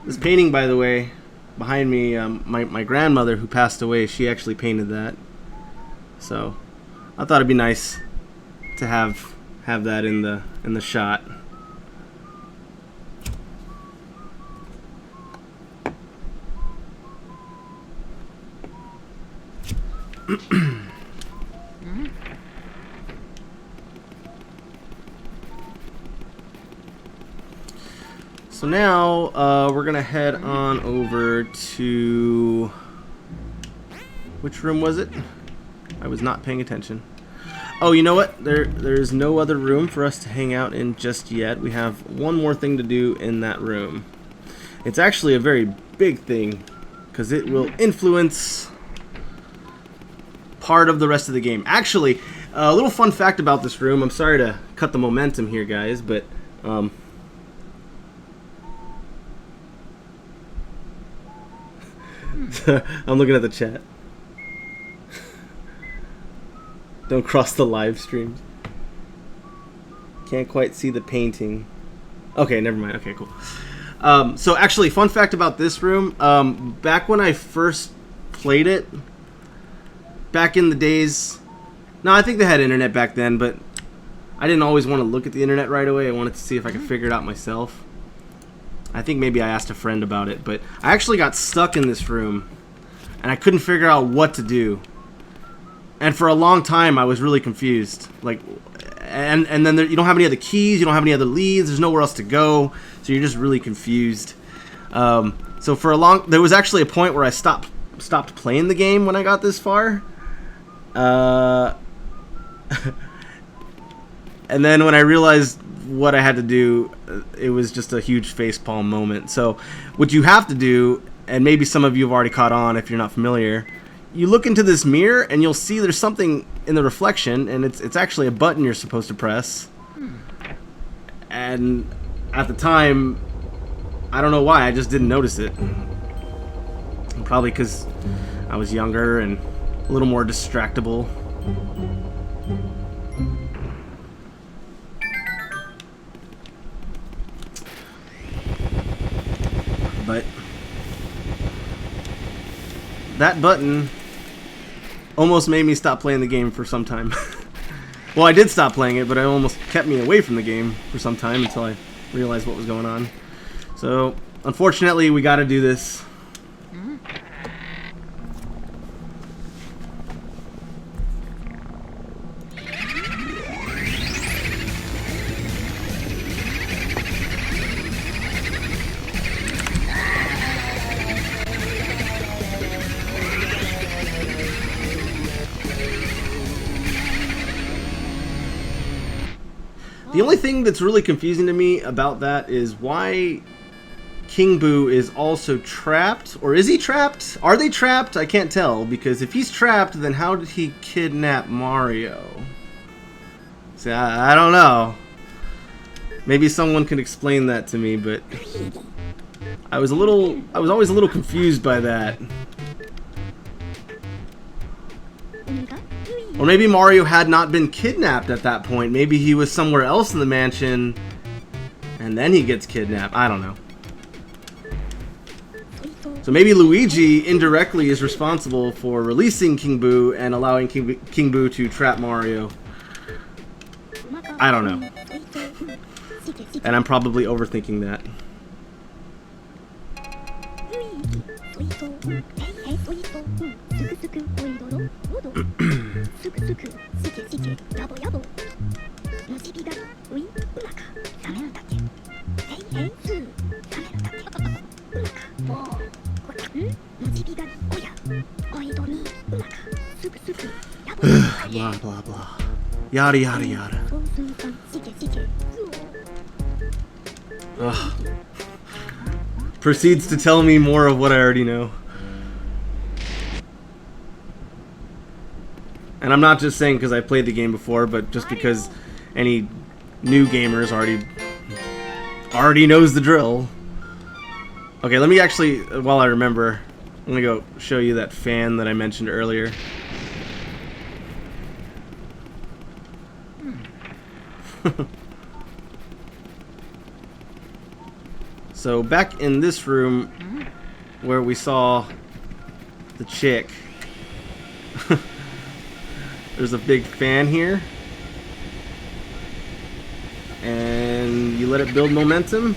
This painting, by the way, behind me, my grandmother who passed away, she actually painted that. So I thought it'd be nice to have that in the shot. So now we're gonna head on over to, which room was it? I was not paying attention. Oh, you know what? There's no other room for us to hang out in just yet. We have one more thing to do in that room. It's actually a very big thing because it will influence part of the rest of the game. Actually, a little fun fact about this room. I'm sorry to cut the momentum here, guys, but I'm looking at the chat. Don't cross the live streams. Can't quite see the painting. Okay, never mind. Okay, cool. So actually, fun fact about this room. Back when I first played it, back in the days... No, I think they had internet back then, but I didn't always want to look at the internet right away. I wanted to see if I could figure it out myself. I think maybe I asked a friend about it, but I actually got stuck in this room, and I couldn't figure out what to do. And for a long time, I was really confused. Like, and then you don't have any other keys, you don't have any other leads, there's nowhere else to go, so you're just really confused. So for there was actually a point where I stopped playing the game when I got this far. And then when I realized what I had to do, it was just a huge facepalm moment. So what you have to do, and maybe some of you have already caught on if you're not familiar, you look into this mirror and you'll see there's something in the reflection, and it's actually a button you're supposed to press. And at the time, I don't know why, I just didn't notice it. Probably because I was younger and a little more distractible. But that button almost made me stop playing the game for some time. Well, I did stop playing it, but it almost kept me away from the game for some time until I realized what was going on. So, unfortunately, we gotta do this. The only thing that's really confusing to me about that is why King Boo is also trapped. Or is he trapped? Are they trapped? I can't tell, because if he's trapped, then how did he kidnap Mario? See, I don't know. Maybe someone can explain that to me, but I was always a little confused by that. Or maybe Mario had not been kidnapped at that point. Maybe he was somewhere else in the mansion, and then he gets kidnapped. I don't know. So maybe Luigi indirectly is responsible for releasing King Boo and allowing King Boo to trap Mario. I don't know. And I'm probably overthinking that. Blah blah blah. Yada yada yada. Ugh. Proceeds to tell me more of what I already know. And I'm not just saying because I played the game before, but just because any new gamers already knows the drill. Okay, let me actually, while I remember, I'm gonna go show you that fan that I mentioned earlier. So back in this room where we saw the chick, there's a big fan here, and you let it build momentum.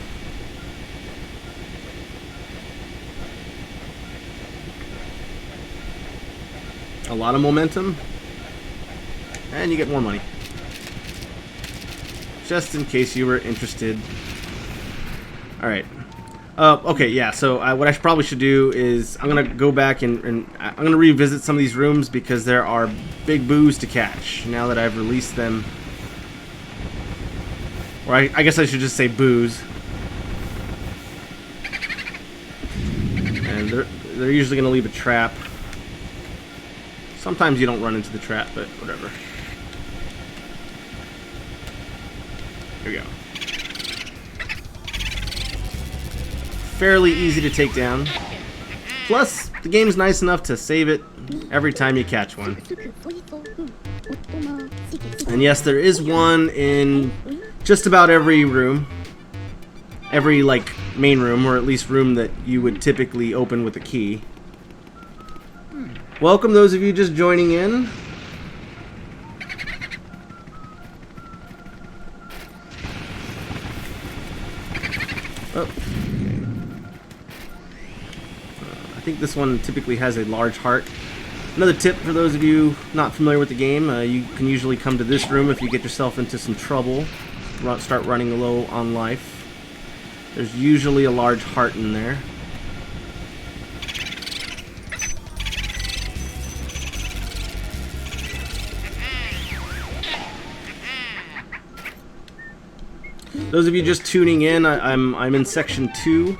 A lot of momentum, and you get more money. Just in case you were interested. Alright. Okay, yeah, so what I probably should do is I'm going to go back and I'm going to revisit some of these rooms because there are big boos to catch now that I've released them. Or I guess I should just say boos. And they're usually going to leave a trap. Sometimes you don't run into the trap, but whatever. Here we go. Fairly easy to take down. Plus, the game's nice enough to save it every time you catch one. And yes, there is one in just about every room. Every, like, main room, or at least room that you would typically open with a key. Welcome those of you just joining in. Oh. I think this one typically has a large heart. Another tip for those of you not familiar with the game, you can usually come to this room if you get yourself into some trouble, start running low on life. There's usually a large heart in there. Those of you just tuning in, I'm in section 2,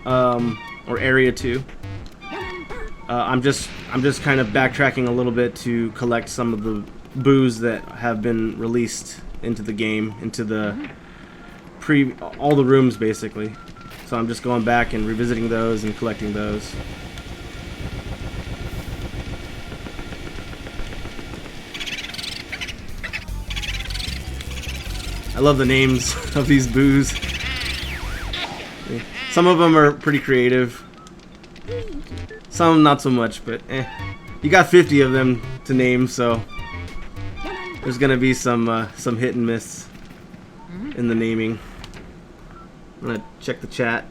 or area 2. I'm just kind of backtracking a little bit to collect some of the boos that have been released into the game, into the all the rooms basically. So I'm just going back and revisiting those and collecting those. I love the names of these boos. Some of them are pretty creative. Some not so much, but you got 50 of them to name, so there's gonna be some hit and miss in the naming. I'm gonna check the chat.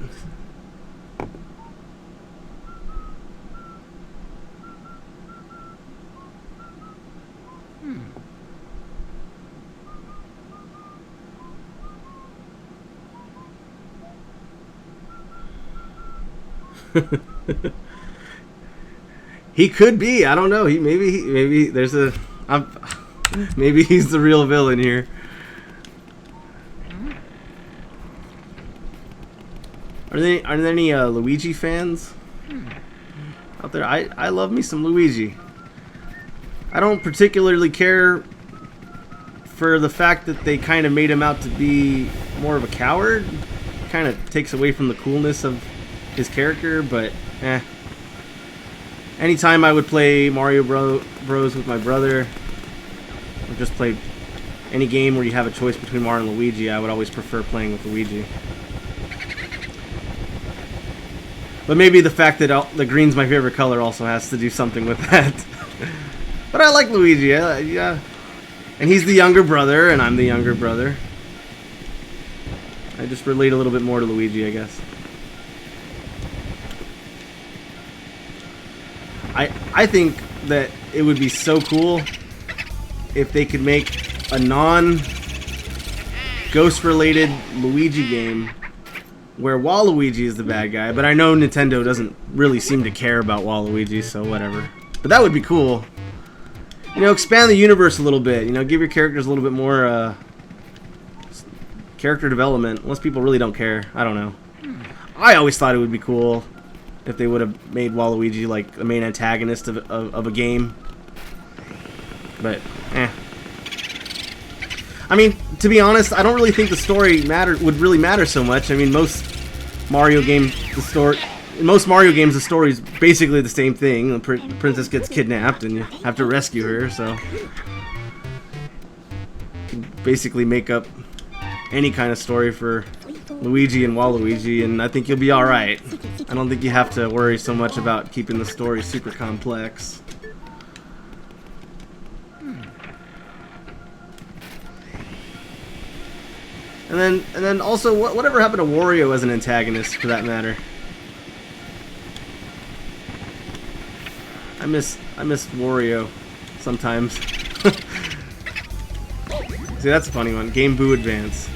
He could be. I don't know. Maybe there's a. Maybe he's the real villain here. Are there any Luigi fans out there? I love me some Luigi. I don't particularly care for the fact that they kind of made him out to be more of a coward. Kind of takes away from the coolness of his character, but anytime I would play Mario Bros with my brother, or just play any game where you have a choice between Mario and Luigi, I would always prefer playing with Luigi. But maybe the fact that the green's my favorite color also has to do something with that. But I like Luigi, yeah. And he's the younger brother, and I'm the younger brother. I just relate a little bit more to Luigi, I guess. I think that it would be so cool if they could make a non-Ghost-related Luigi game where Waluigi is the bad guy, but I know Nintendo doesn't really seem to care about Waluigi, so whatever. But that would be cool. You know, expand the universe a little bit. You know, give your characters a little bit more character development. Unless people really don't care. I don't know. I always thought it would be cool if they would have made Waluigi like the main antagonist of a game. But, eh. I mean, to be honest, I don't really think the story would really matter so much. I mean, most Mario games, the story is basically the same thing. The princess gets kidnapped and you have to rescue her, so you can basically make up any kind of story for Luigi and Waluigi, and I think you'll be alright. I don't think you have to worry so much about keeping the story super complex. And then also, whatever happened to Wario as an antagonist, for that matter? I miss Wario sometimes. See, that's a funny one. Game Boo Advance.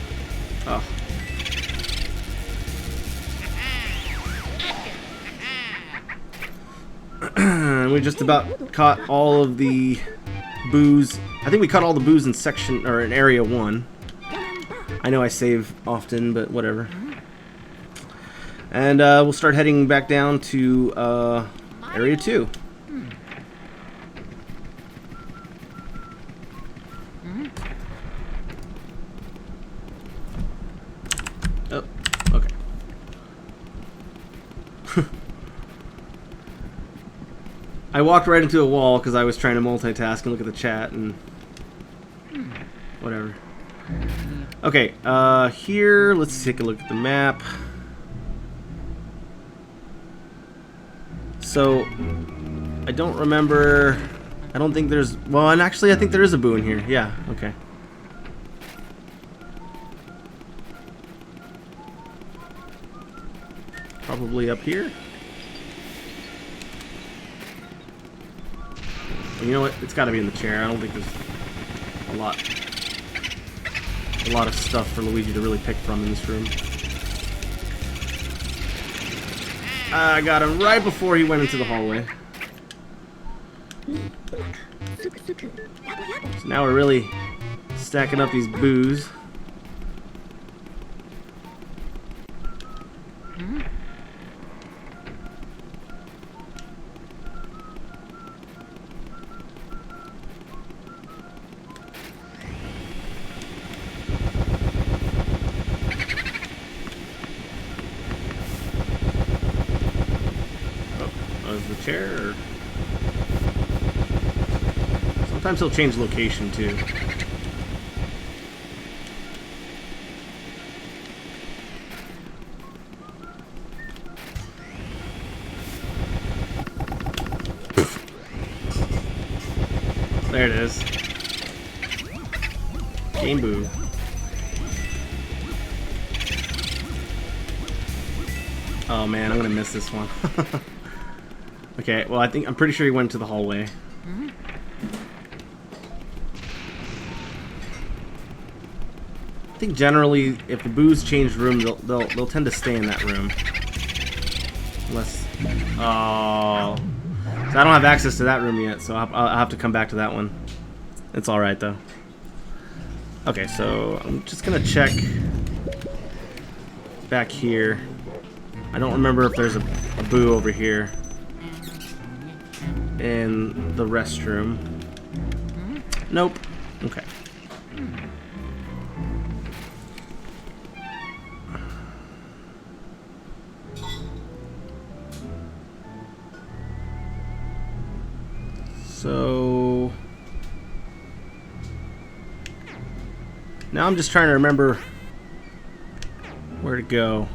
Oh. We just about caught all of the boos. I think we caught all the boos in in area 1. I know I save often, but whatever. And we'll start heading back down to area 2. Oh, okay. I walked right into a wall because I was trying to multitask and look at the chat and whatever. Okay, here, let's take a look at the map. So, I don't remember, I don't think there's, well, and actually I think there is a boo in here. Yeah, okay. Probably up here. You know what? It's got to be in the chair. I don't think there's a lot of stuff for Luigi to really pick from in this room. I got him right before he went into the hallway. So now we're really stacking up these boos. The chair, or sometimes he'll change location too. There it is. Game Boo. Oh man, I'm gonna miss this one. Okay, well I'm pretty sure he went to the hallway. I think generally, if the boos change room, they'll tend to stay in that room. Unless, oh, so I don't have access to that room yet, so I'll have to come back to that one. It's all right though. Okay, so I'm just gonna check back here. I don't remember if there's a boo over here in the restroom. Nope. Okay. So now I'm just trying to remember where to go.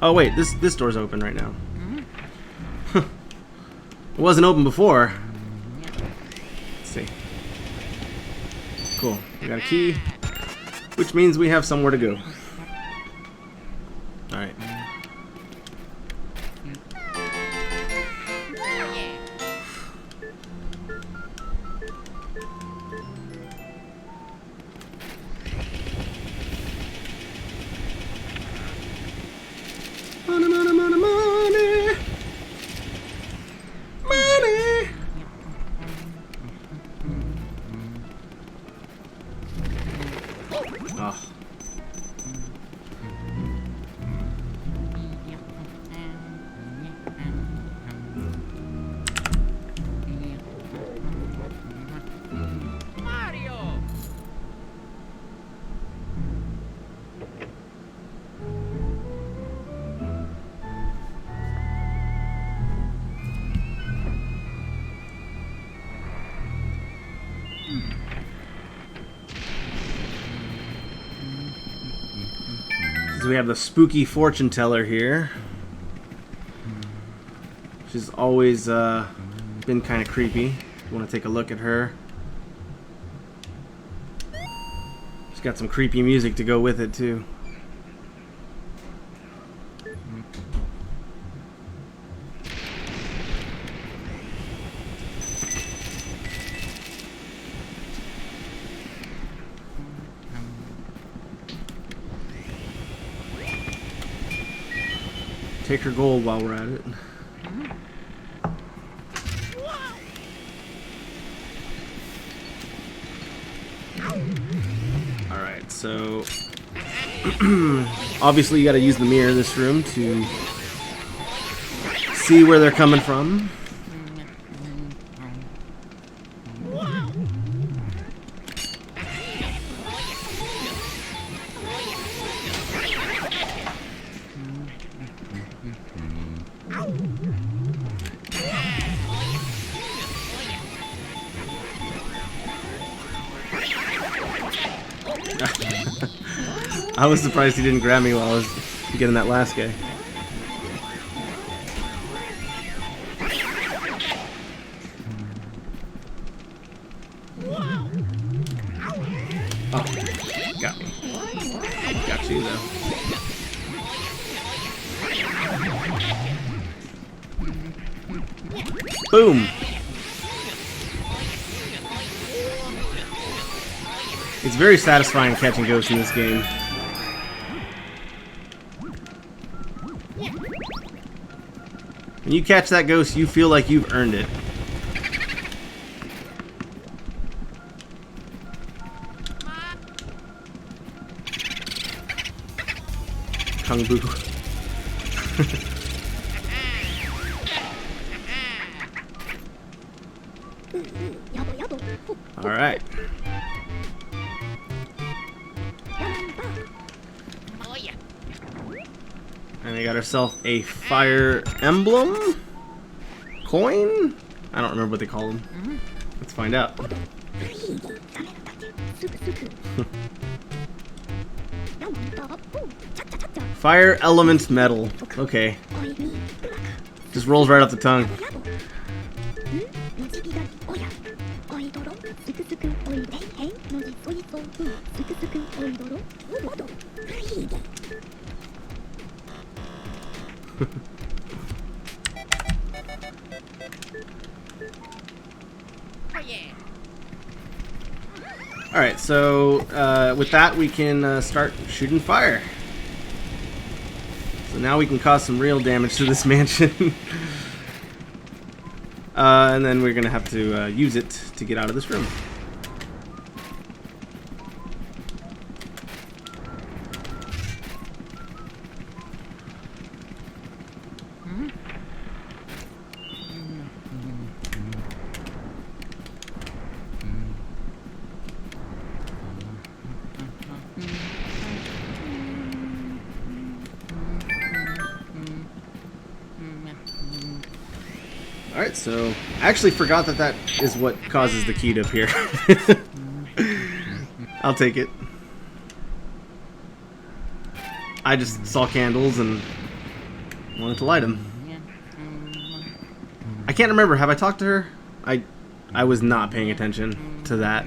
Oh wait, this door's open right now. It wasn't open before. Let's see. Cool. We got a key, which means we have somewhere to go. Alright. So we have the spooky fortune teller here. She's always been kind of creepy. If you want to take a look at her. She's got some creepy music to go with it too. Take her gold while we're at it. Alright, so obviously you gotta use the mirror in this room to see where they're coming from. I was surprised he didn't grab me while I was getting that last guy. Oh, got me. Got you though. Boom! It's very satisfying catching ghosts in this game. When you catch that ghost, you feel like you've earned it. Kung Boo. Alright. Oh yeah. And we got ourselves a fire emblem? Coin? I don't remember what they call them. Let's find out. Fire element metal. Okay. Just rolls right off the tongue. Oh yeah. Alright, so with that we can start shooting fire. So now we can cause some real damage to this mansion. And then we're going to have to use it to get out of this room. Alright, so I actually forgot that that is what causes the key to appear. I'll take it. I just saw candles and wanted to light them. I can't remember. Have I talked to her? I was not paying attention to that.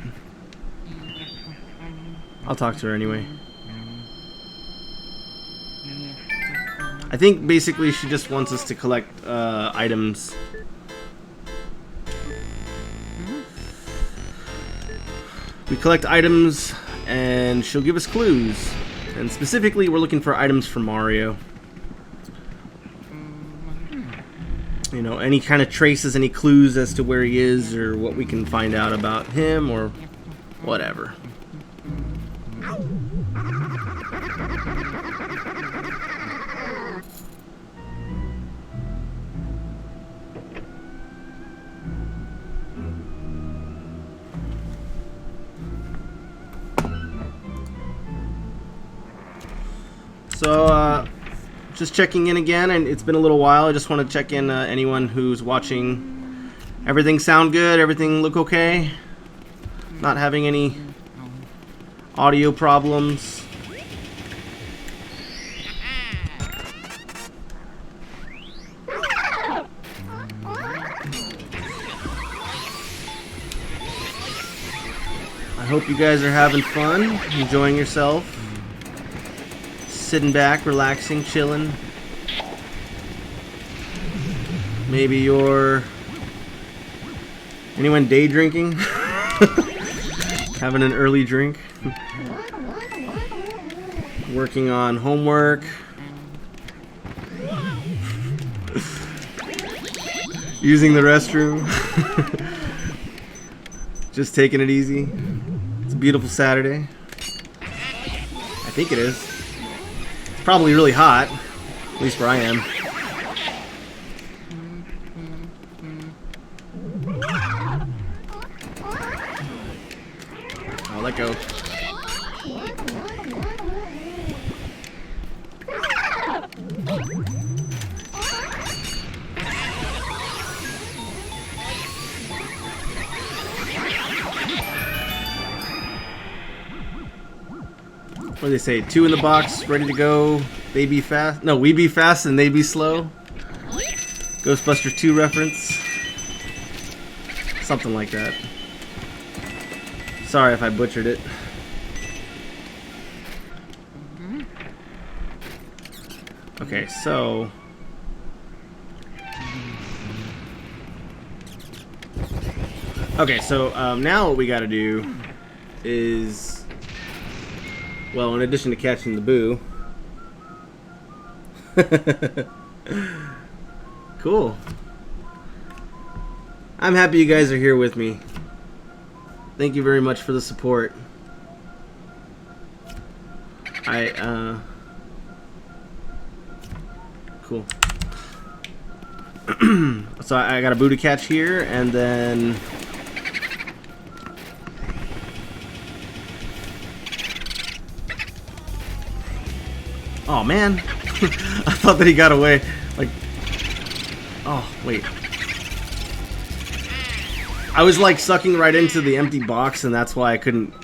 I'll talk to her anyway. I think basically she just wants us to collect items. We collect items and she'll give us clues. And specifically we're looking for items for Mario. You know, any kind of traces, any clues as to where he is or what we can find out about him or whatever. So, just checking in again, and it's been a little while. I just want to check in anyone who's watching. Everything sound good? Everything look okay? Not having any audio problems? hope you guys are having fun, enjoying yourself, sitting back, relaxing, chilling. Maybe you're... anyone day drinking? Having an early drink? Working on homework? Using the restroom? Just taking it easy? It's a beautiful Saturday. I think it is. It's probably really hot, at least where I am. I'll let go. What do they say? 2 in the box, ready to go. They be fast. No, we be fast and they be slow. Ghostbusters 2 reference. Something like that. Sorry if I butchered it. Okay, so... okay, so now what we gotta do is... well, in addition to catching the boo... cool. I'm happy you guys are here with me. Thank you very much for the support. Cool. So I got a boo to catch here, and then... oh man, I thought that he got away. Like, oh wait, I was like sucking right into the empty box, and that's why I couldn't.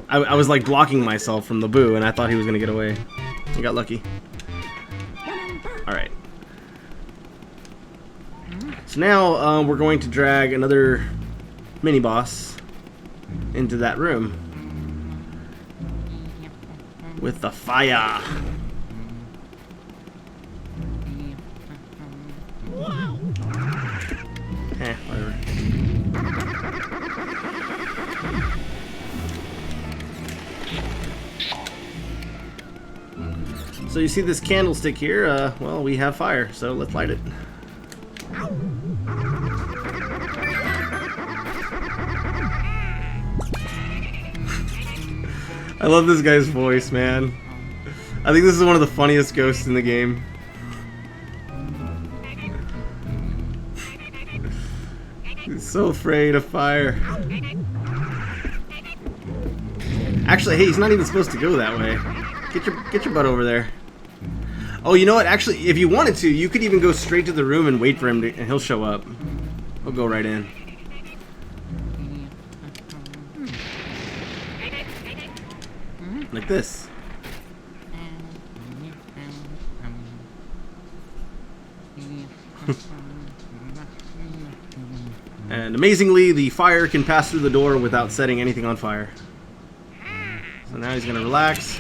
I was like blocking myself from the boo, and I thought he was gonna get away. I got lucky. All right. So now we're going to drag another mini boss into that room with the fire. Whatever. So you see this candlestick here? Well, we have fire, so let's light it. I love this guy's voice, man. I think this is one of the funniest ghosts in the game. He's so afraid of fire. Actually, hey, he's not even supposed to go that way. Get your butt over there. Oh, you know what? Actually, if you wanted to, you could even go straight to the room and wait for him to, and he'll show up. He'll go right in. Like this. And amazingly, the fire can pass through the door without setting anything on fire. So now he's gonna relax.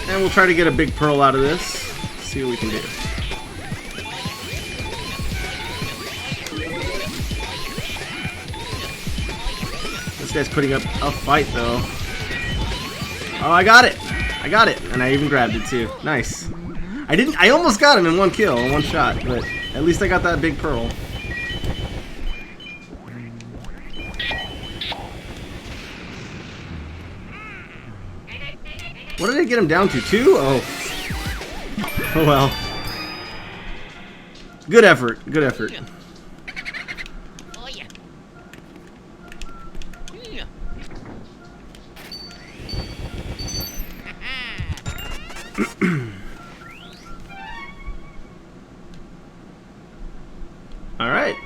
And we'll try to get a big pearl out of this. See what we can do. This guy's putting up a fight, though. Oh, I got it! I got it! And I even grabbed it, too. Nice. I almost got him in one kill, in one shot, but at least I got that big pearl. What did I get him down to? 2? Oh. Oh well. Good effort. Good effort. Oh yeah. Alright.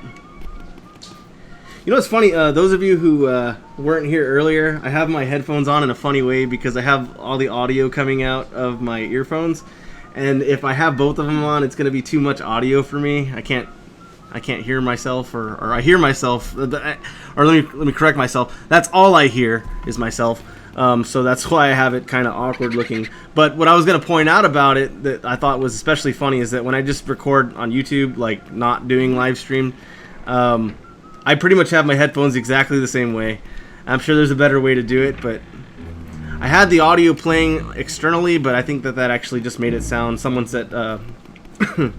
You know what's funny? Those of you who weren't here earlier, I have my headphones on in a funny way because I have all the audio coming out of my earphones. And if I have both of them on, it's going to be too much audio for me. I can't I can't hear myself, or I hear myself, or let me correct myself. That's all I hear is myself. So that's why I have it kind of awkward looking. But what I was going to point out about it that I thought was especially funny is that when I just record on YouTube, like not doing live stream, I pretty much have my headphones exactly the same way. I'm sure there's a better way to do it, but I had the audio playing externally, but I think that actually just made it sound. Someone said, I'm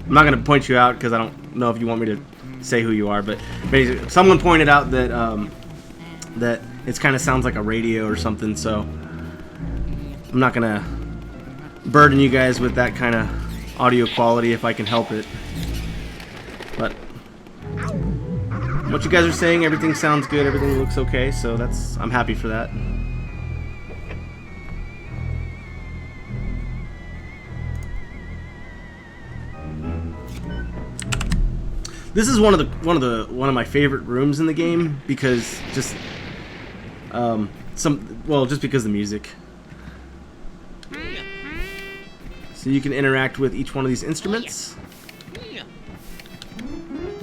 not going to point you out because I don't know if you want me to say who you are, but basically, someone pointed out that that it kind of sounds like a radio or something, so I'm not going to burden you guys with that kind of audio quality if I can help it. But what you guys are saying, everything sounds good, everything looks okay, so I'm happy for that. This is one of my favorite rooms in the game because just just because of the music. So you can interact with each one of these instruments.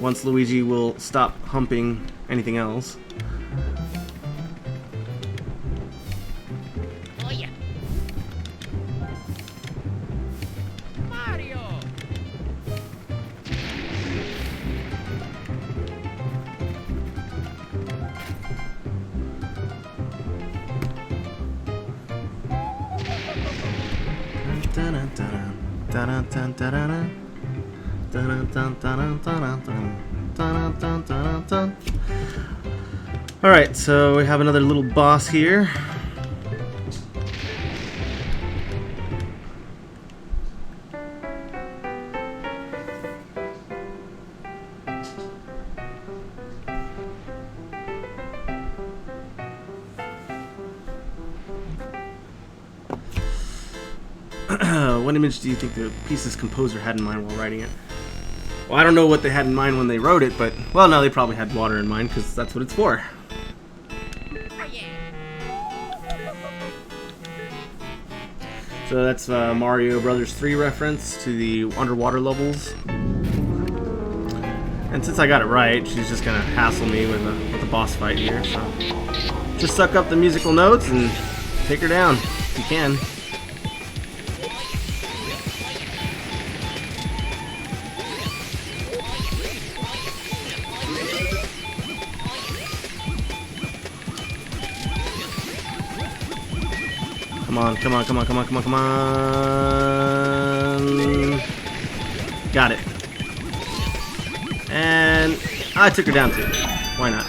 Once Luigi will stop humping anything else. Oh yeah. Mario. Alright, so we have another little boss here. What image do you think the piece's composer had in mind while writing it? Well, I don't know what they had in mind when they wrote it, but, well, no, they probably had water in mind, because that's what it's for. So that's Mario Brothers 3 reference to the underwater levels. And since I got it right, she's just going to hassle me with a boss fight here, so just suck up the musical notes and take her down, if you can. Come on, come on, come on, come on, come on, come on. Got it. And I took her down too. Why not?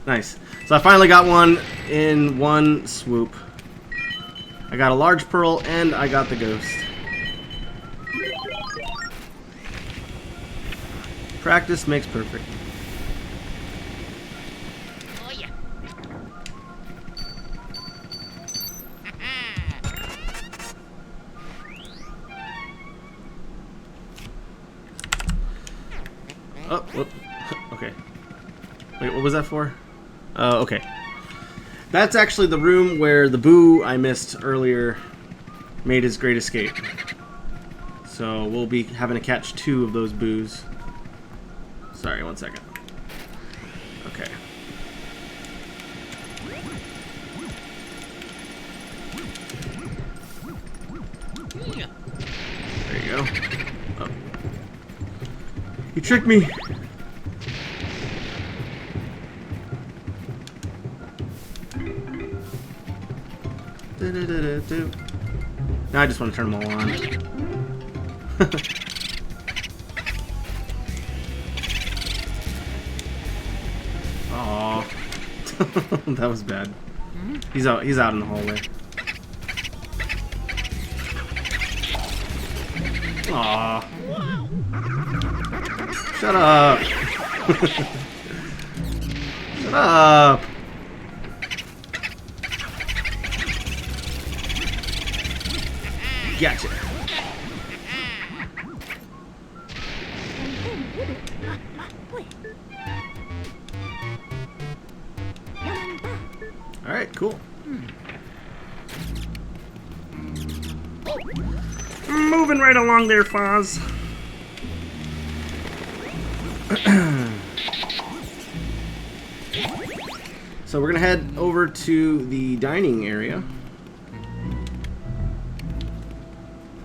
Nice. So I finally got one in one swoop. I got a large pearl and I got the ghost. Practice makes perfect. Oh, whoop. Okay. Wait, what was that for? Okay. That's actually the room where the Boo I missed earlier made his great escape. So we'll be having to catch 2 of those Boos. Sorry, 1 second. Okay. There you go. Oh. You tricked me! Now I just want to turn them all on. Aww. That was bad. He's out in the hallway. Aww. Shut up. Shut up. Gotcha. Alright, cool. Moving right along there, Foz. So we're gonna head over to the dining area.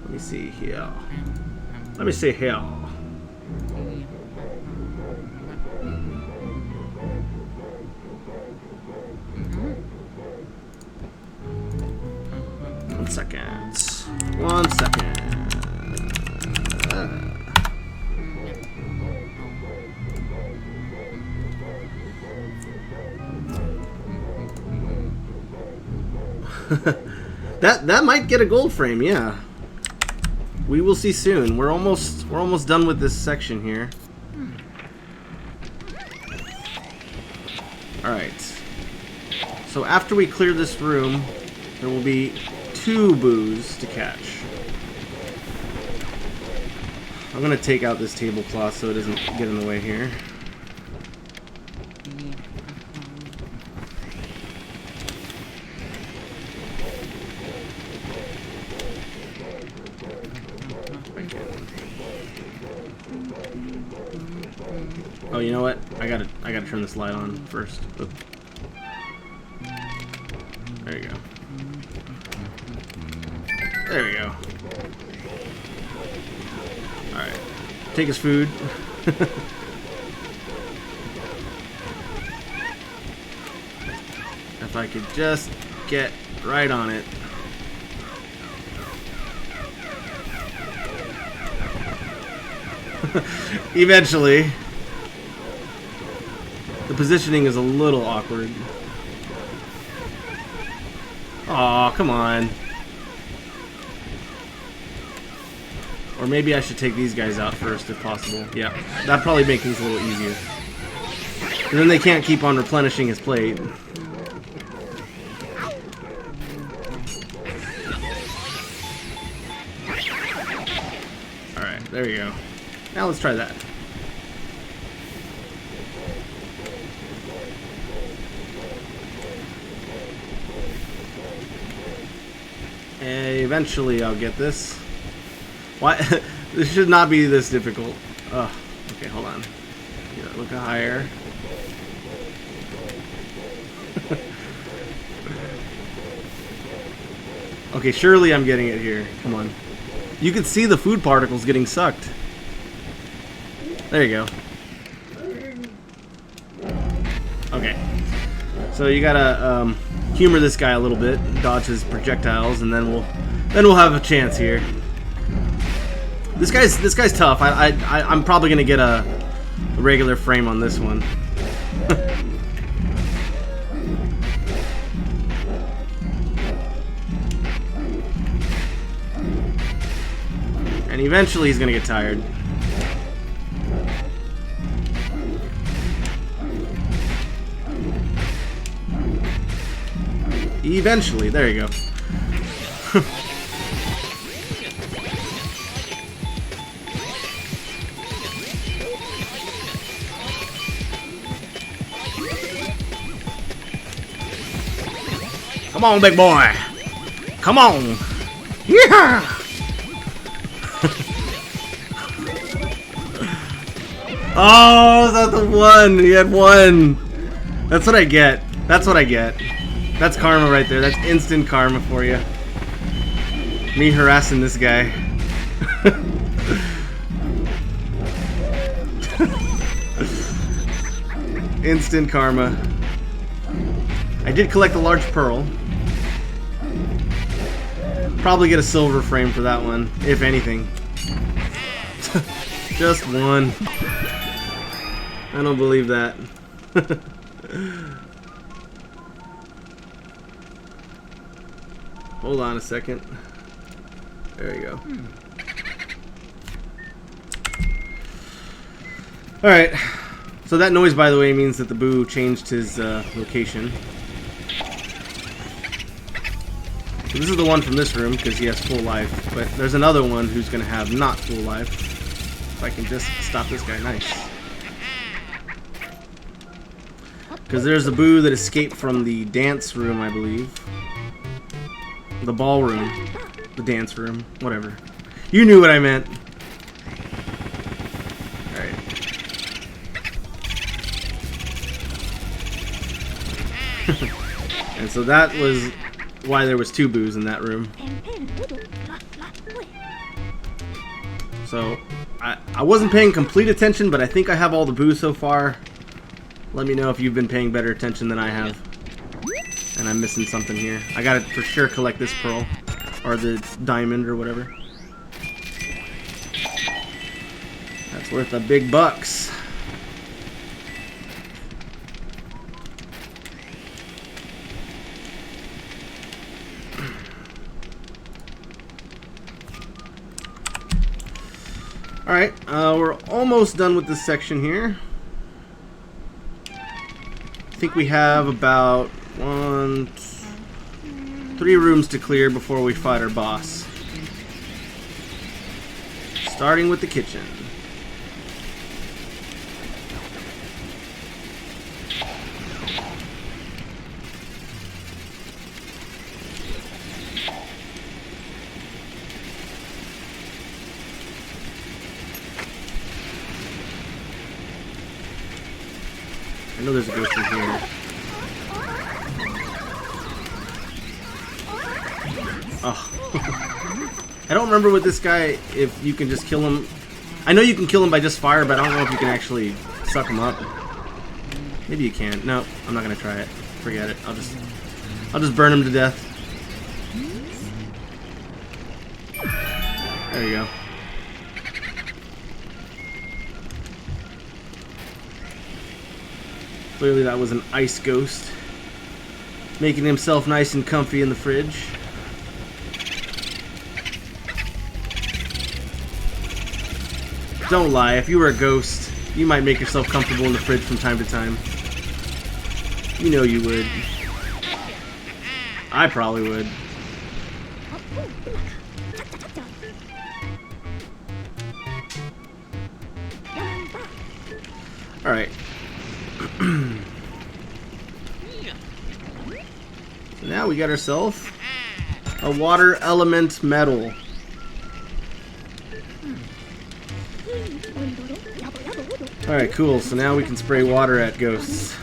Let me see here. Let me see here. One second. One second. That might get a gold frame, yeah. We will see soon. We're almost done with this section here. All right. So after we clear this room, there will be 2 boos to catch. I'm gonna take out this tablecloth so it doesn't get in the way here. Oh, you know what? I gotta turn this light on first. Oop. There you go. There we go. Alright. Take his food. If I could just get right on it. Eventually. The positioning is a little awkward. Aw, come on. Or maybe I should take these guys out first if possible. Yeah, that'd probably make things a little easier. And then they can't keep on replenishing his plate. Alright, there you go. Now let's try that. Eventually I'll get this. Why? This should not be this difficult. Oh, okay, hold on. Yeah, look higher. Okay, surely I'm getting it here. Come on. You can see the food particles getting sucked. There you go. Okay. So you gotta humor this guy a little bit, dodge his projectiles, and then we'll have a chance here. This guy's tough. I'm probably gonna get a regular frame on this one. And eventually he's gonna get tired. Eventually, there you go. Come on, big boy. Come on. Yeah. Oh, is that the one? He had one. That's what I get. That's what I get. That's karma right there. That's instant karma for you. Me harassing this guy. Instant karma. I did collect a large pearl. Probably get a silver frame for that one, if anything. Just one. I don't believe that. Hold on a second. There you go. Alright. So that noise, by the way, means that the Boo changed his location. So this is the one from this room, because he has full life. But there's another one who's going to have not full life. If I can just stop this guy. Nice. Because there's a Boo that escaped from the dance room, I believe. The ballroom. The dance room. Whatever. You knew what I meant. Alright. And so that was why there was 2 boos in that room. So I wasn't paying complete attention, but I think I have all the boos so far. Let me know if you've been paying better attention than I have. And I'm missing something here. I gotta for sure collect this pearl. Or the diamond or whatever. That's worth a big bucks. Alright, we're almost done with this section here. I think we have about 3 rooms to clear before we fight our boss. Starting with the kitchen. I know there's a ghost in here. Oh. I don't remember with this guy if you can just kill him. I know you can kill him by just fire, but I don't know if you can actually suck him up. Maybe you can. No, I'm not gonna try it. Forget it. I'll just burn him to death. There you go. Clearly that was an ice ghost, making himself nice and comfy in the fridge. Don't lie, if you were a ghost, you might make yourself comfortable in the fridge from time to time. You know you would. I probably would. Alright. So now we got ourselves a water element medal. Alright, cool. So now we can spray water at ghosts.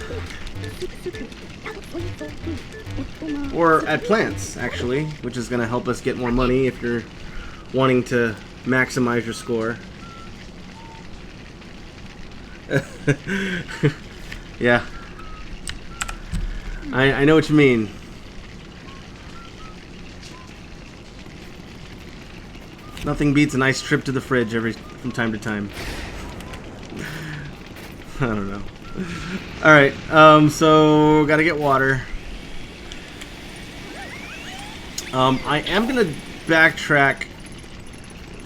Or at plants, actually, which is going to help us get more money if you're wanting to maximize your score. Yeah. I know what you mean. Nothing beats a nice trip to the fridge from time to time. I don't know. Alright, so gotta get water. I am gonna backtrack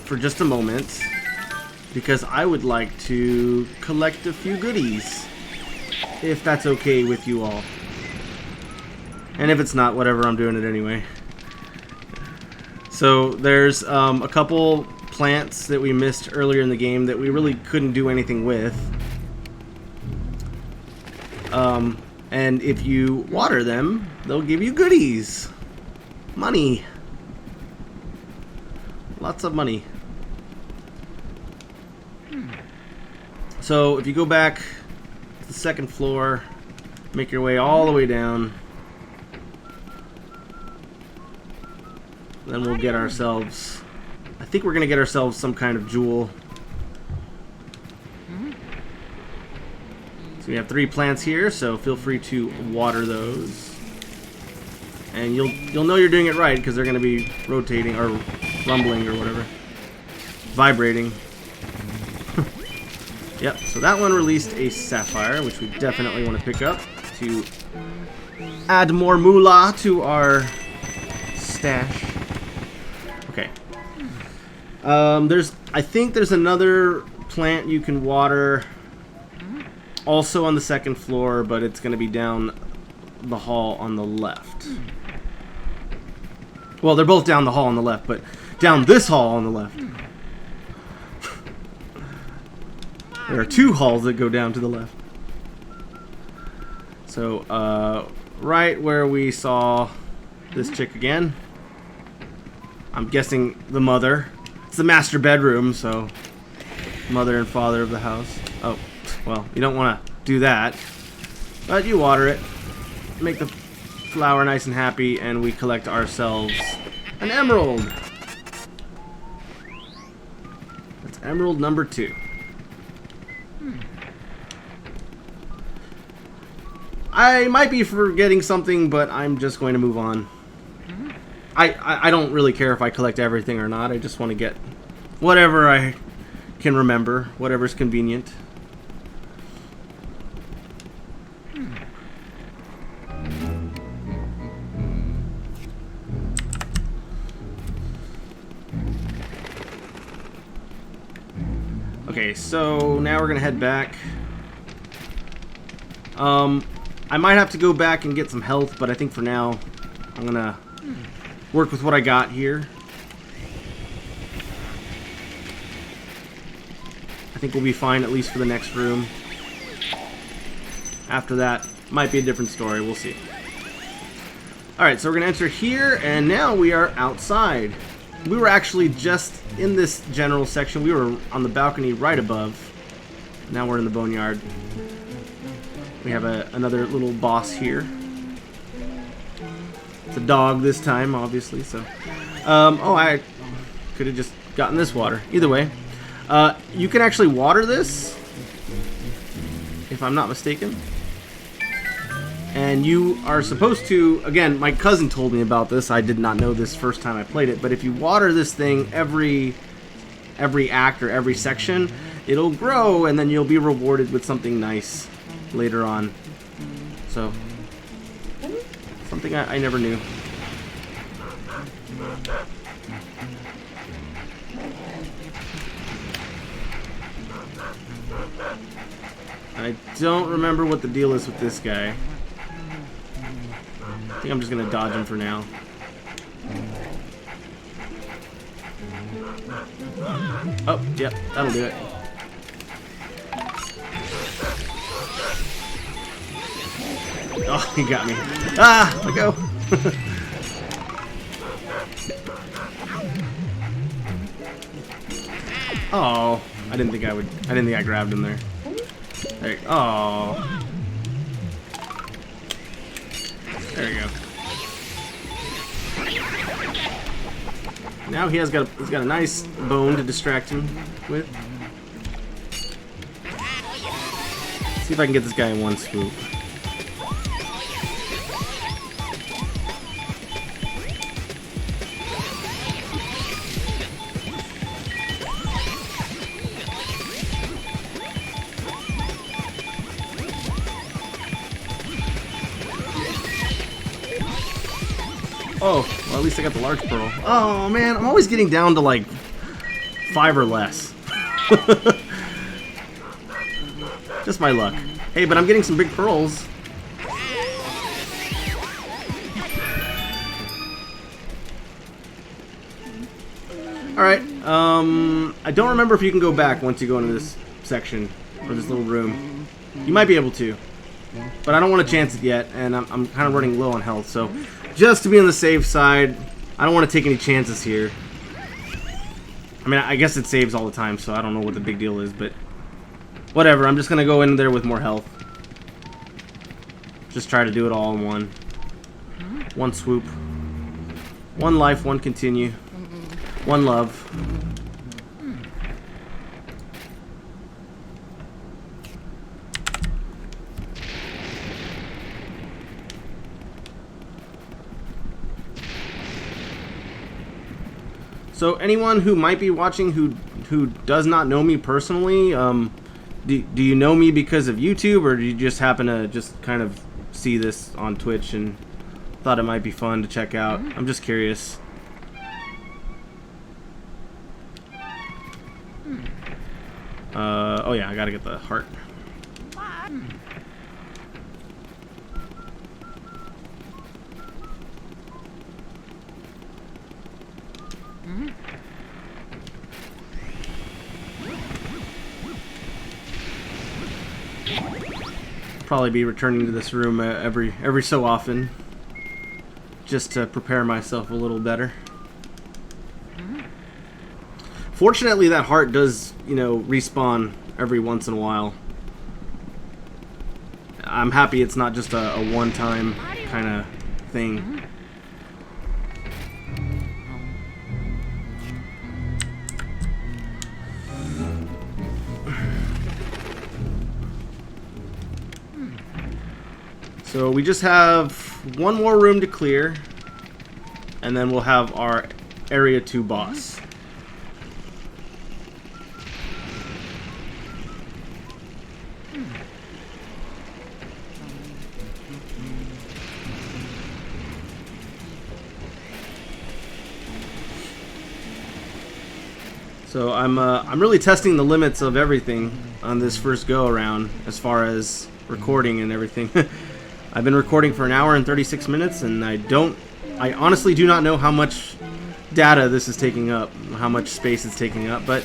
for just a moment because I would like to collect a few goodies, if that's okay with you all. And if it's not, whatever, I'm doing it anyway. So there's a couple plants that we missed earlier in the game that we really couldn't do anything with. And if you water them, they'll give you goodies. Money. Lots of money. So if you go back to the second floor, make your way all the way down, then we'll get ourselves, I think we're gonna get ourselves some kind of jewel. So we have 3 plants here, so feel free to water those. And you'll know you're doing it right because they're gonna be rotating or rumbling or whatever. Vibrating. Yep, so that one released a sapphire, which we definitely want to pick up to add more moolah to our stash. Okay. I think there's another plant you can water also on the second floor, but it's going to be down the hall on the left. Well, they're both down the hall on the left, but down this hall on the left. There are 2 halls that go down to the left. So, right where we saw this chick again. I'm guessing the mother. It's the master bedroom, so mother and father of the house. Oh, well, you don't want to do that. But you water it. make the flower nice and happy, and we collect ourselves an emerald. That's emerald number 2. I might be forgetting something, but I'm just going to move on. I don't really care if I collect everything or not. I just want to get whatever I can remember, whatever's convenient. Okay, so now we're gonna head back. I might have to go back and get some health, but I think for now I'm gonna work with what I got here. I think we'll be fine, at least for the next room. After that, might be a different story. We'll see. Alright, so we're going to enter here, and now we are outside. We were actually just in this general section. We were on the balcony right above. Now we're in the boneyard. We have another little boss here. It's a dog this time, obviously, so... oh, I could have just gotten this water. Either way. You can actually water this, if I'm not mistaken. And you are supposed to... Again, my cousin told me about this. I did not know this first time I played it. But if you water this thing every act or every section, it'll grow, and then you'll be rewarded with something nice later on. So, something I never knew. I don't remember what the deal is with this guy. I think I'm just gonna dodge him for now. Oh, yep, that'll do it. Oh, he got me. Ah, let go. Oh, I didn't think I grabbed him there. There. Oh. There you go. Now he's got a nice bone to distract him with. See if I can get this guy in one swoop. Oh, well, at least I got the large pearl. Oh, man, I'm always getting down to, like, 5 or less. Just my luck. Hey, but I'm getting some big pearls. Alright, I don't remember if you can go back once you go into this section, or this little room. You might be able to, but I don't want to chance it yet, and I'm kind of running low on health, so... Just to be on the safe side, I don't want to take any chances here. I mean, I guess it saves all the time, so I don't know what the big deal is, but... Whatever, I'm just going to go in there with more health. Just try to do it all in one. One swoop. One life, one continue. One love. So anyone who might be watching who does not know me personally, do you know me because of YouTube, or do you just happen to just kind of see this on Twitch and thought it might be fun to check out? I'm just curious. Oh yeah, I gotta get the heart. Probably be returning to this room every so often, just to prepare myself a little better. Fortunately, that heart does, you know, respawn every once in a while. I'm happy it's not just a one-time kind of thing. So we just have one more room to clear, and then we'll have our Area 2 boss. So I'm really testing the limits of everything on this first go around as far as recording and everything. I've been recording for 1 hour and 36 minutes, and I honestly do not know how much data this is taking up, how much space it's taking up, but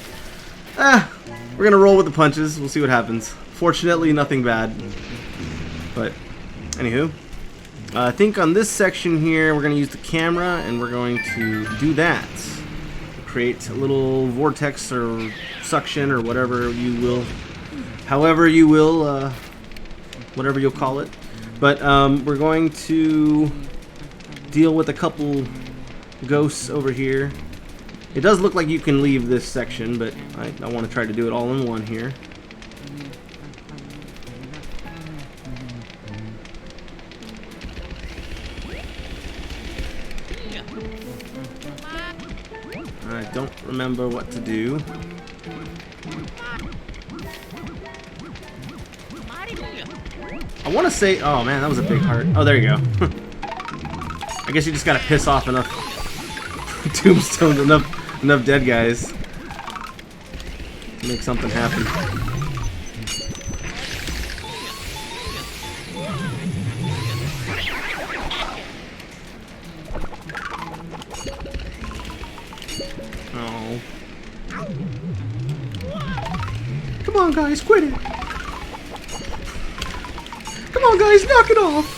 we're gonna roll with the punches. We'll see what happens. Fortunately, nothing bad. But anywho, I think on this section here, we're gonna use the camera, and we're going to do that. Create a little vortex or suction or whatever you will, however you will, whatever you'll call it. But we're going to deal with a couple ghosts over here. It does look like you can leave this section, but I want to try to do it all in one here. I don't remember what to do. I want to say, oh man, that was a big heart. Oh, there you go. I guess you just gotta piss off enough tombstones, enough dead guys to make something happen. Oh. Come on, guys, quit it. Come on, guys, knock it off!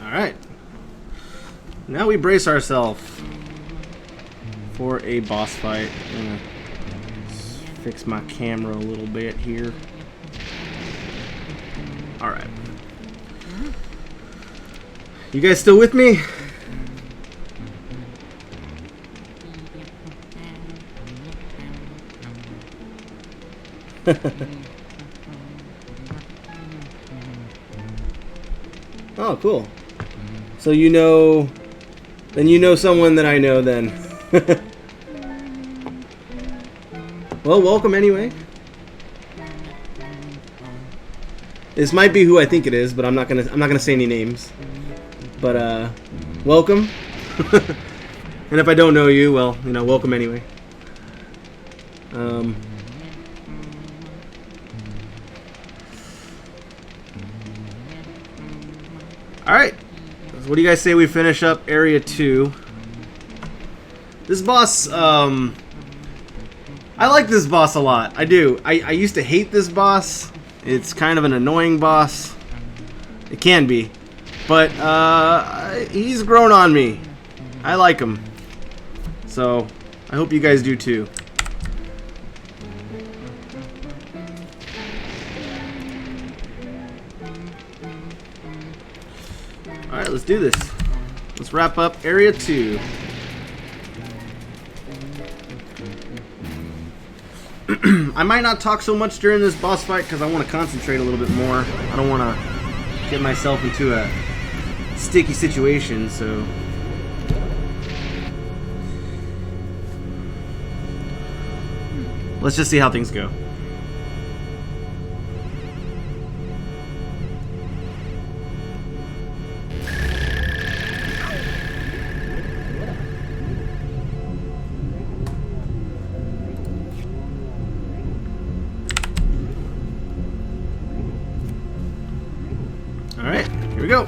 Alright. Now we brace ourselves for a boss fight. I'm gonna fix my camera a little bit here. Alright. You guys still with me? Oh, cool. So you know, then you know someone that I know then. Well, welcome anyway. This might be who I think it is, but I'm not gonna say any names. But welcome. And if I don't know you, well, you know, welcome anyway. Alright. So what do you guys say we finish up Area 2? This boss, I like this boss a lot. I do. I used to hate this boss. It's kind of an annoying boss. It can be. But, he's grown on me. I like him. So, I hope you guys do too. Alright, let's do this. Let's wrap up Area 2. I might not talk so much during this boss fight because I want to concentrate a little bit more. I don't want to get myself into a sticky situation, so... let's just see how things go. we go.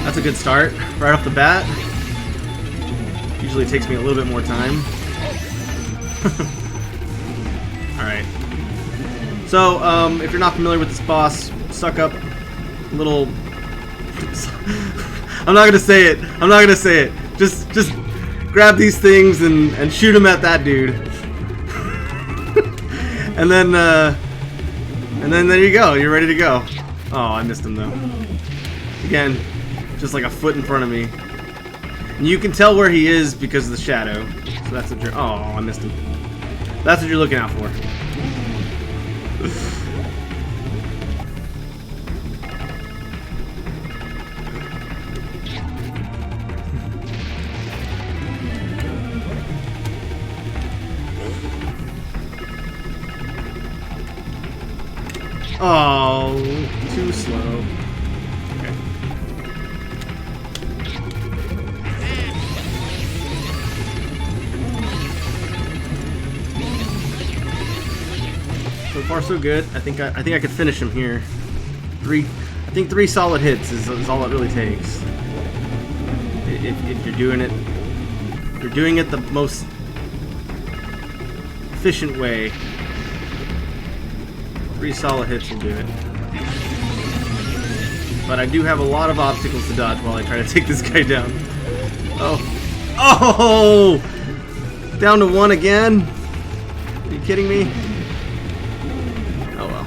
That's a good start, right off the bat. Usually it takes me a little bit more time. Alright. So, if you're not familiar with this boss, suck up little... I'm not gonna say it. I'm not gonna say it. Just grab these things and shoot them at that dude. and then there you go. You're ready to go. Oh, I missed him though. Again, just like a foot in front of me. And you can tell where he is because of the shadow. So that's what you're... Oh, I missed him. That's what you're looking out for. Oh, too slow. Okay. So far, so good. I think I could finish him here. I think 3 solid hits is all it really takes. If you're doing it the most efficient way. 3 solid hits will do it. But I do have a lot of obstacles to dodge while I try to take this guy down. Oh. Oh! Down to 1 again? Are you kidding me? Oh well.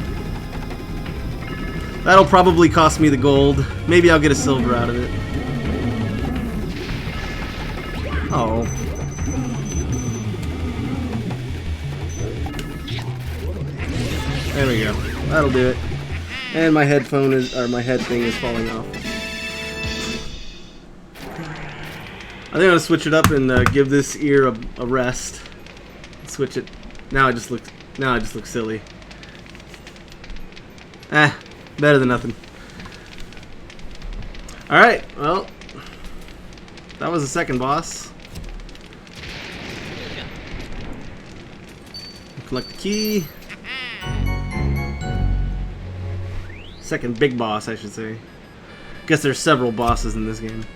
That'll probably cost me the gold. Maybe I'll get a silver out of it. Oh. There we go. That'll do it. And my head thing is falling off. I think I'm gonna switch it up and give this ear a rest. Switch it. Now I just look silly. Better than nothing. All right. Well, that was the second boss. Collect the key. Second big boss, I should say. Guess there's several bosses in this game.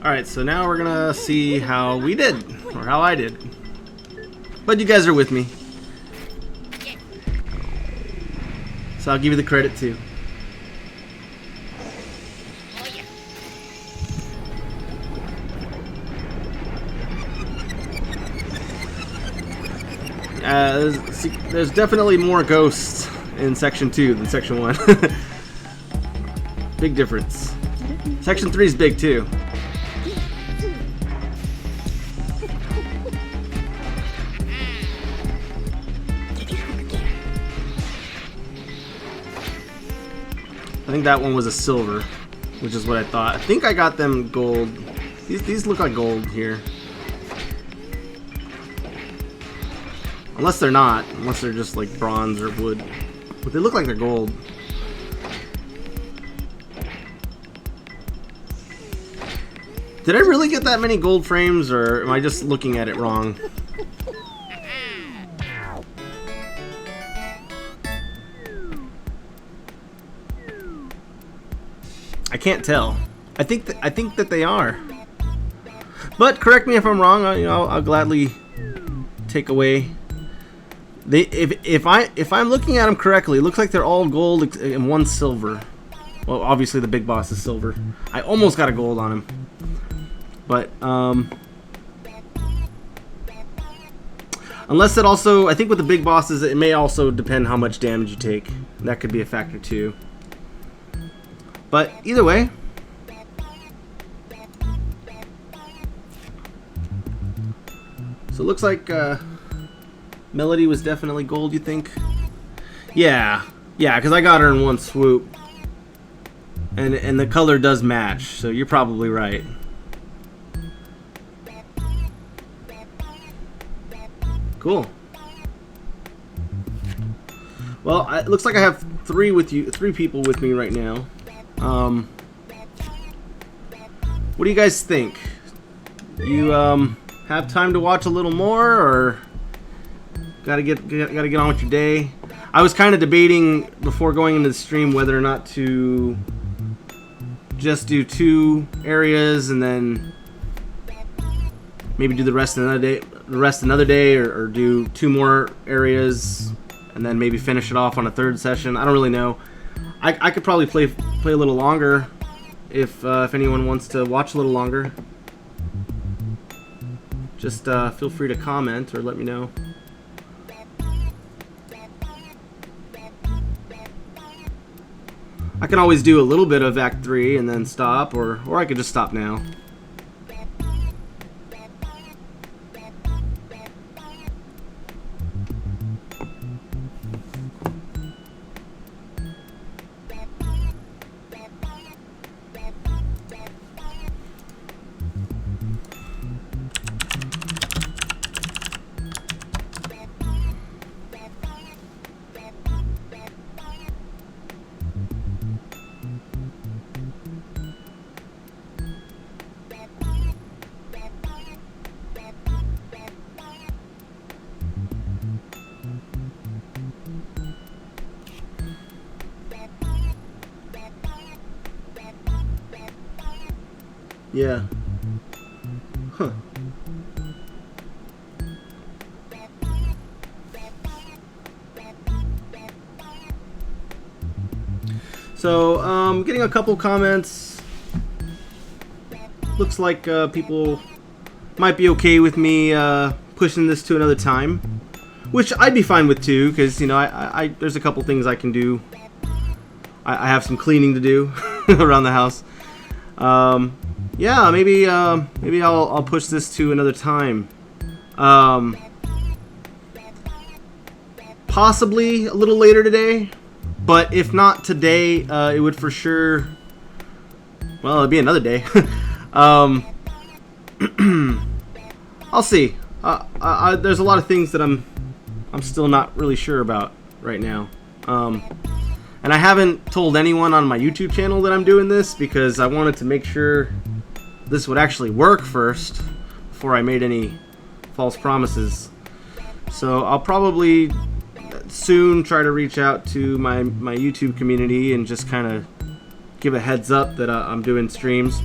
Alright, so now we're gonna see how we did, or how I did. But you guys are with me. So I'll give you the credit too. There's definitely more ghosts in Section 2 than Section 1. Big difference. Section 3 is big too. I think that one was a silver, which is what I thought. I think I got them gold. These look like gold here. Unless they're not. Unless they're just like bronze or wood. But they look like they're gold. Did I really get that many gold frames, or am I just looking at it wrong? I can't tell. I think that they are. But correct me if I'm wrong. I'll gladly take away. If I'm looking at them correctly, it looks like they're all gold and 1 silver. Well, obviously the big boss is silver. I almost got a gold on him. But unless it also, I think with the big bosses, it may also depend how much damage you take. That could be a factor too. But either way, so it looks like Melody was definitely gold, you think? Yeah, Yeah, because I got her in one swoop. And the color does match, so you're probably right. Cool. Well, it looks like I have three people with me right now. What do you guys think? You have time to watch a little more, or gotta get on with your day? I was kind of debating before going into the stream whether or not to just do 2 areas and then maybe do the rest another day, or do 2 more areas and then maybe finish it off on a 3rd session. I don't really know. I could probably play a little longer if anyone wants to watch a little longer. Just feel free to comment or let me know. I can always do a little bit of Act 3 and then stop, or I could just stop now. Yeah. Huh. So, getting a couple comments. Looks like people might be okay with me pushing this to another time, which I'd be fine with too, because you know I there's a couple things I can do. I have some cleaning to do around the house. Yeah, maybe I'll push this to another time. Possibly a little later today, but if not today, it would for sure. Well, it'd be another day. I'll see. There's a lot of things that I'm still not really sure about right now. And I haven't told anyone on my YouTube channel that I'm doing this because I wanted to make sure this would actually work first before I made any false promises. So I'll probably soon try to reach out to my YouTube community and just kind of give a heads up that I'm doing streams.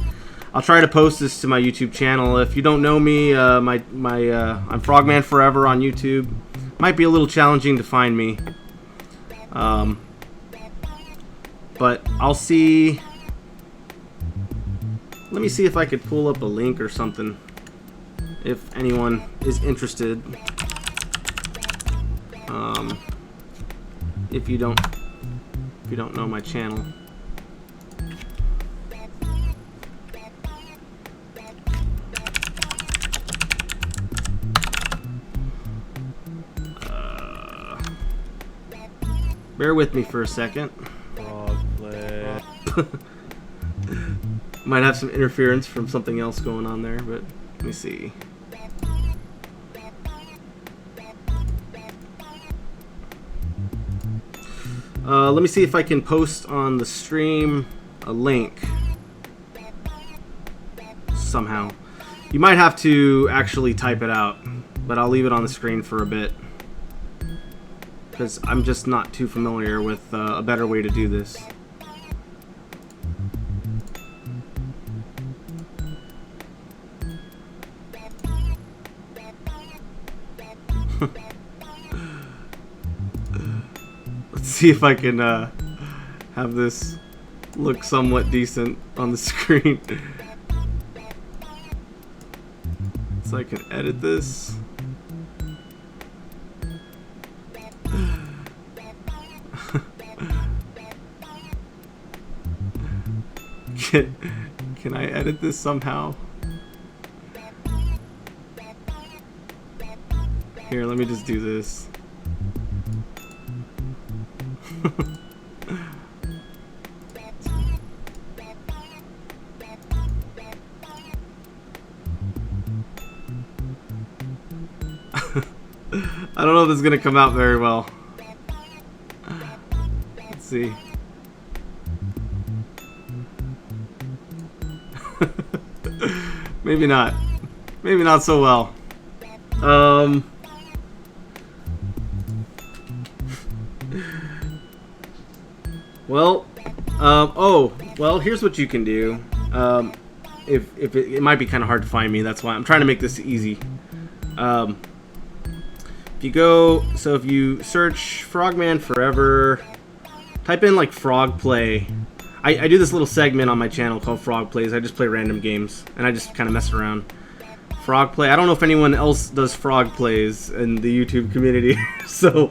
I'll try to post this to my YouTube channel. If you don't know me, I'm Frogman Forever on YouTube. Might be a little challenging to find me. But I'll see. Let me see if I could pull up a link or something, if anyone is interested. If you don't know my channel. Bear with me for a second. Might have some interference from something else going on there, but let me see. Let me see if I can post on the stream a link somehow. You might have to actually type it out, but I'll leave it on the screen for a bit because I'm just not too familiar with a better way to do this. Let's see if I can have this look somewhat decent on the screen. So I can edit this. Can I edit this somehow? Here, let me just do this. I don't know if this is gonna come out very well. Let's see. Maybe not. Maybe not so well. Well, oh, well, here's what you can do. If it might be kind of hard to find me, that's why I'm trying to make this easy. If you go, so if you search Frogman Forever, type in like Frog Play. I do this little segment on my channel called Frog Plays. I just play random games and I just kind of mess around. Frog Play. I don't know if anyone else does Frog Plays in the YouTube community. So,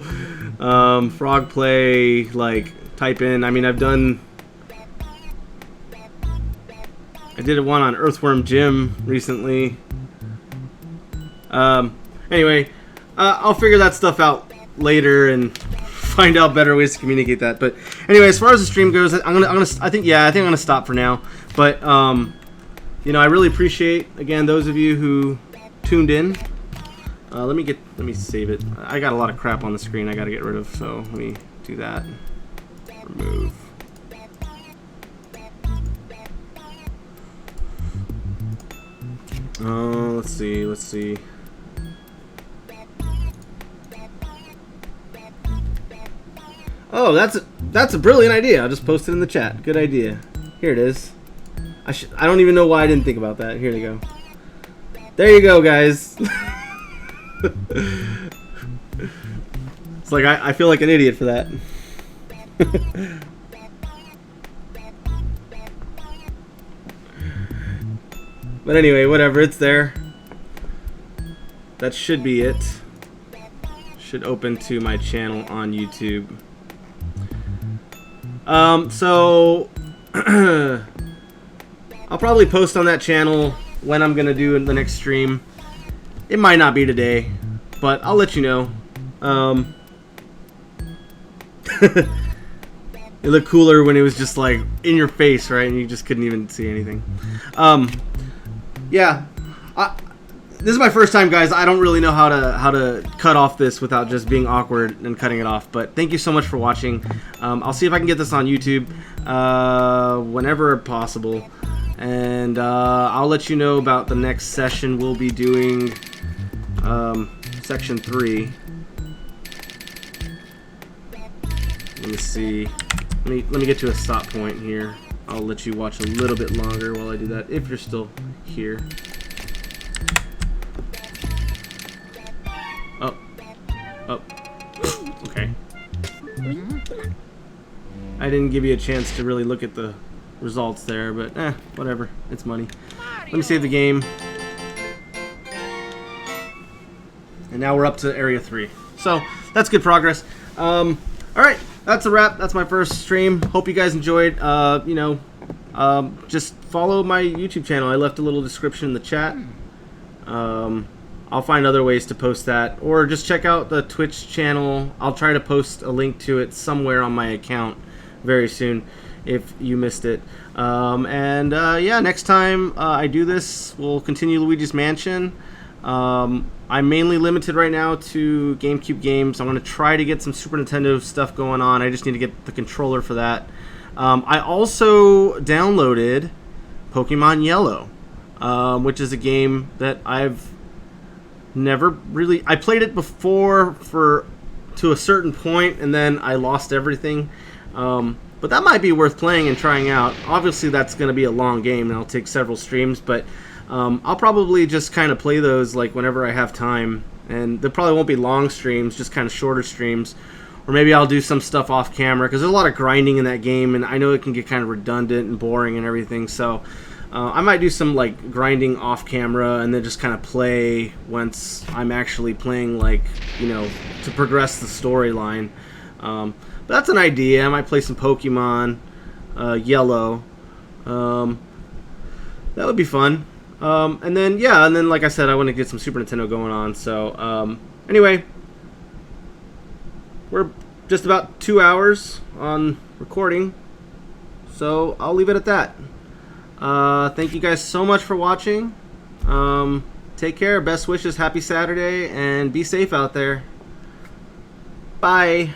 Frog Play, like, type in. I mean, I did one on Earthworm Jim recently. Anyway, I'll figure that stuff out later and find out better ways to communicate that. But anyway, as far as the stream goes, I think I'm gonna stop for now. But you know, I really appreciate again those of you who tuned in. Let me save it. I got a lot of crap on the screen I got to get rid of, so let me do that. Remove. Let's see. Oh, that's a brilliant idea. I'll just post it in the chat. Good idea. Here it is. I don't even know why I didn't think about that. Here you go. There you go, guys. It's like I feel like an idiot for that. But anyway, whatever, it's there. That should be it. Should open to my channel on YouTube. So I'll probably post on that channel when I'm gonna do the next stream. It might not be today, but I'll let you know. It looked cooler when it was just like in your face, right? And you just couldn't even see anything. Yeah, this is my first time, guys. I don't really know how to cut off this without just being awkward and cutting it off. But thank you so much for watching. I'll see if I can get this on YouTube whenever possible, and I'll let you know about the next session. We'll be doing section 3. Let me see. Let me get to a stop point here. I'll let you watch a little bit longer while I do that, if you're still here. Oh. Okay. I didn't give you a chance to really look at the results there, but whatever. It's money. Let me save the game. And now we're up to area 3. So, that's good progress. Alright. That's a wrap. That's my first stream. Hope you guys enjoyed. You know, just follow my YouTube channel. I left a little description in the chat. I'll find other ways to post that, or just check out the Twitch channel. I'll try to post a link to it somewhere on my account very soon if you missed it. Yeah, next time I do this, we'll continue Luigi's Mansion. I'm mainly limited right now to GameCube games. I'm going to try to get some Super Nintendo stuff going on. I just need to get the controller for that. I also downloaded Pokemon Yellow, which is a game that I've never really... I played it before to a certain point, and then I lost everything. But that might be worth playing and trying out. Obviously, that's going to be a long game, and it'll take several streams, but... I'll probably just kind of play those like whenever I have time, and there probably won't be long streams, just kind of shorter streams, or maybe I'll do some stuff off camera because there's a lot of grinding in that game, and I know it can get kind of redundant and boring and everything. So I might do some like grinding off camera and then just kind of play once I'm actually playing, like, you know, to progress the storyline. But that's an idea. I might play some Pokemon Yellow. That would be fun. And then, yeah, and then, like I said, I want to get some Super Nintendo going on. So, anyway, we're just about 2 hours on recording, so I'll leave it at that. Thank you guys so much for watching. Take care. Best wishes. Happy Saturday, and be safe out there. Bye.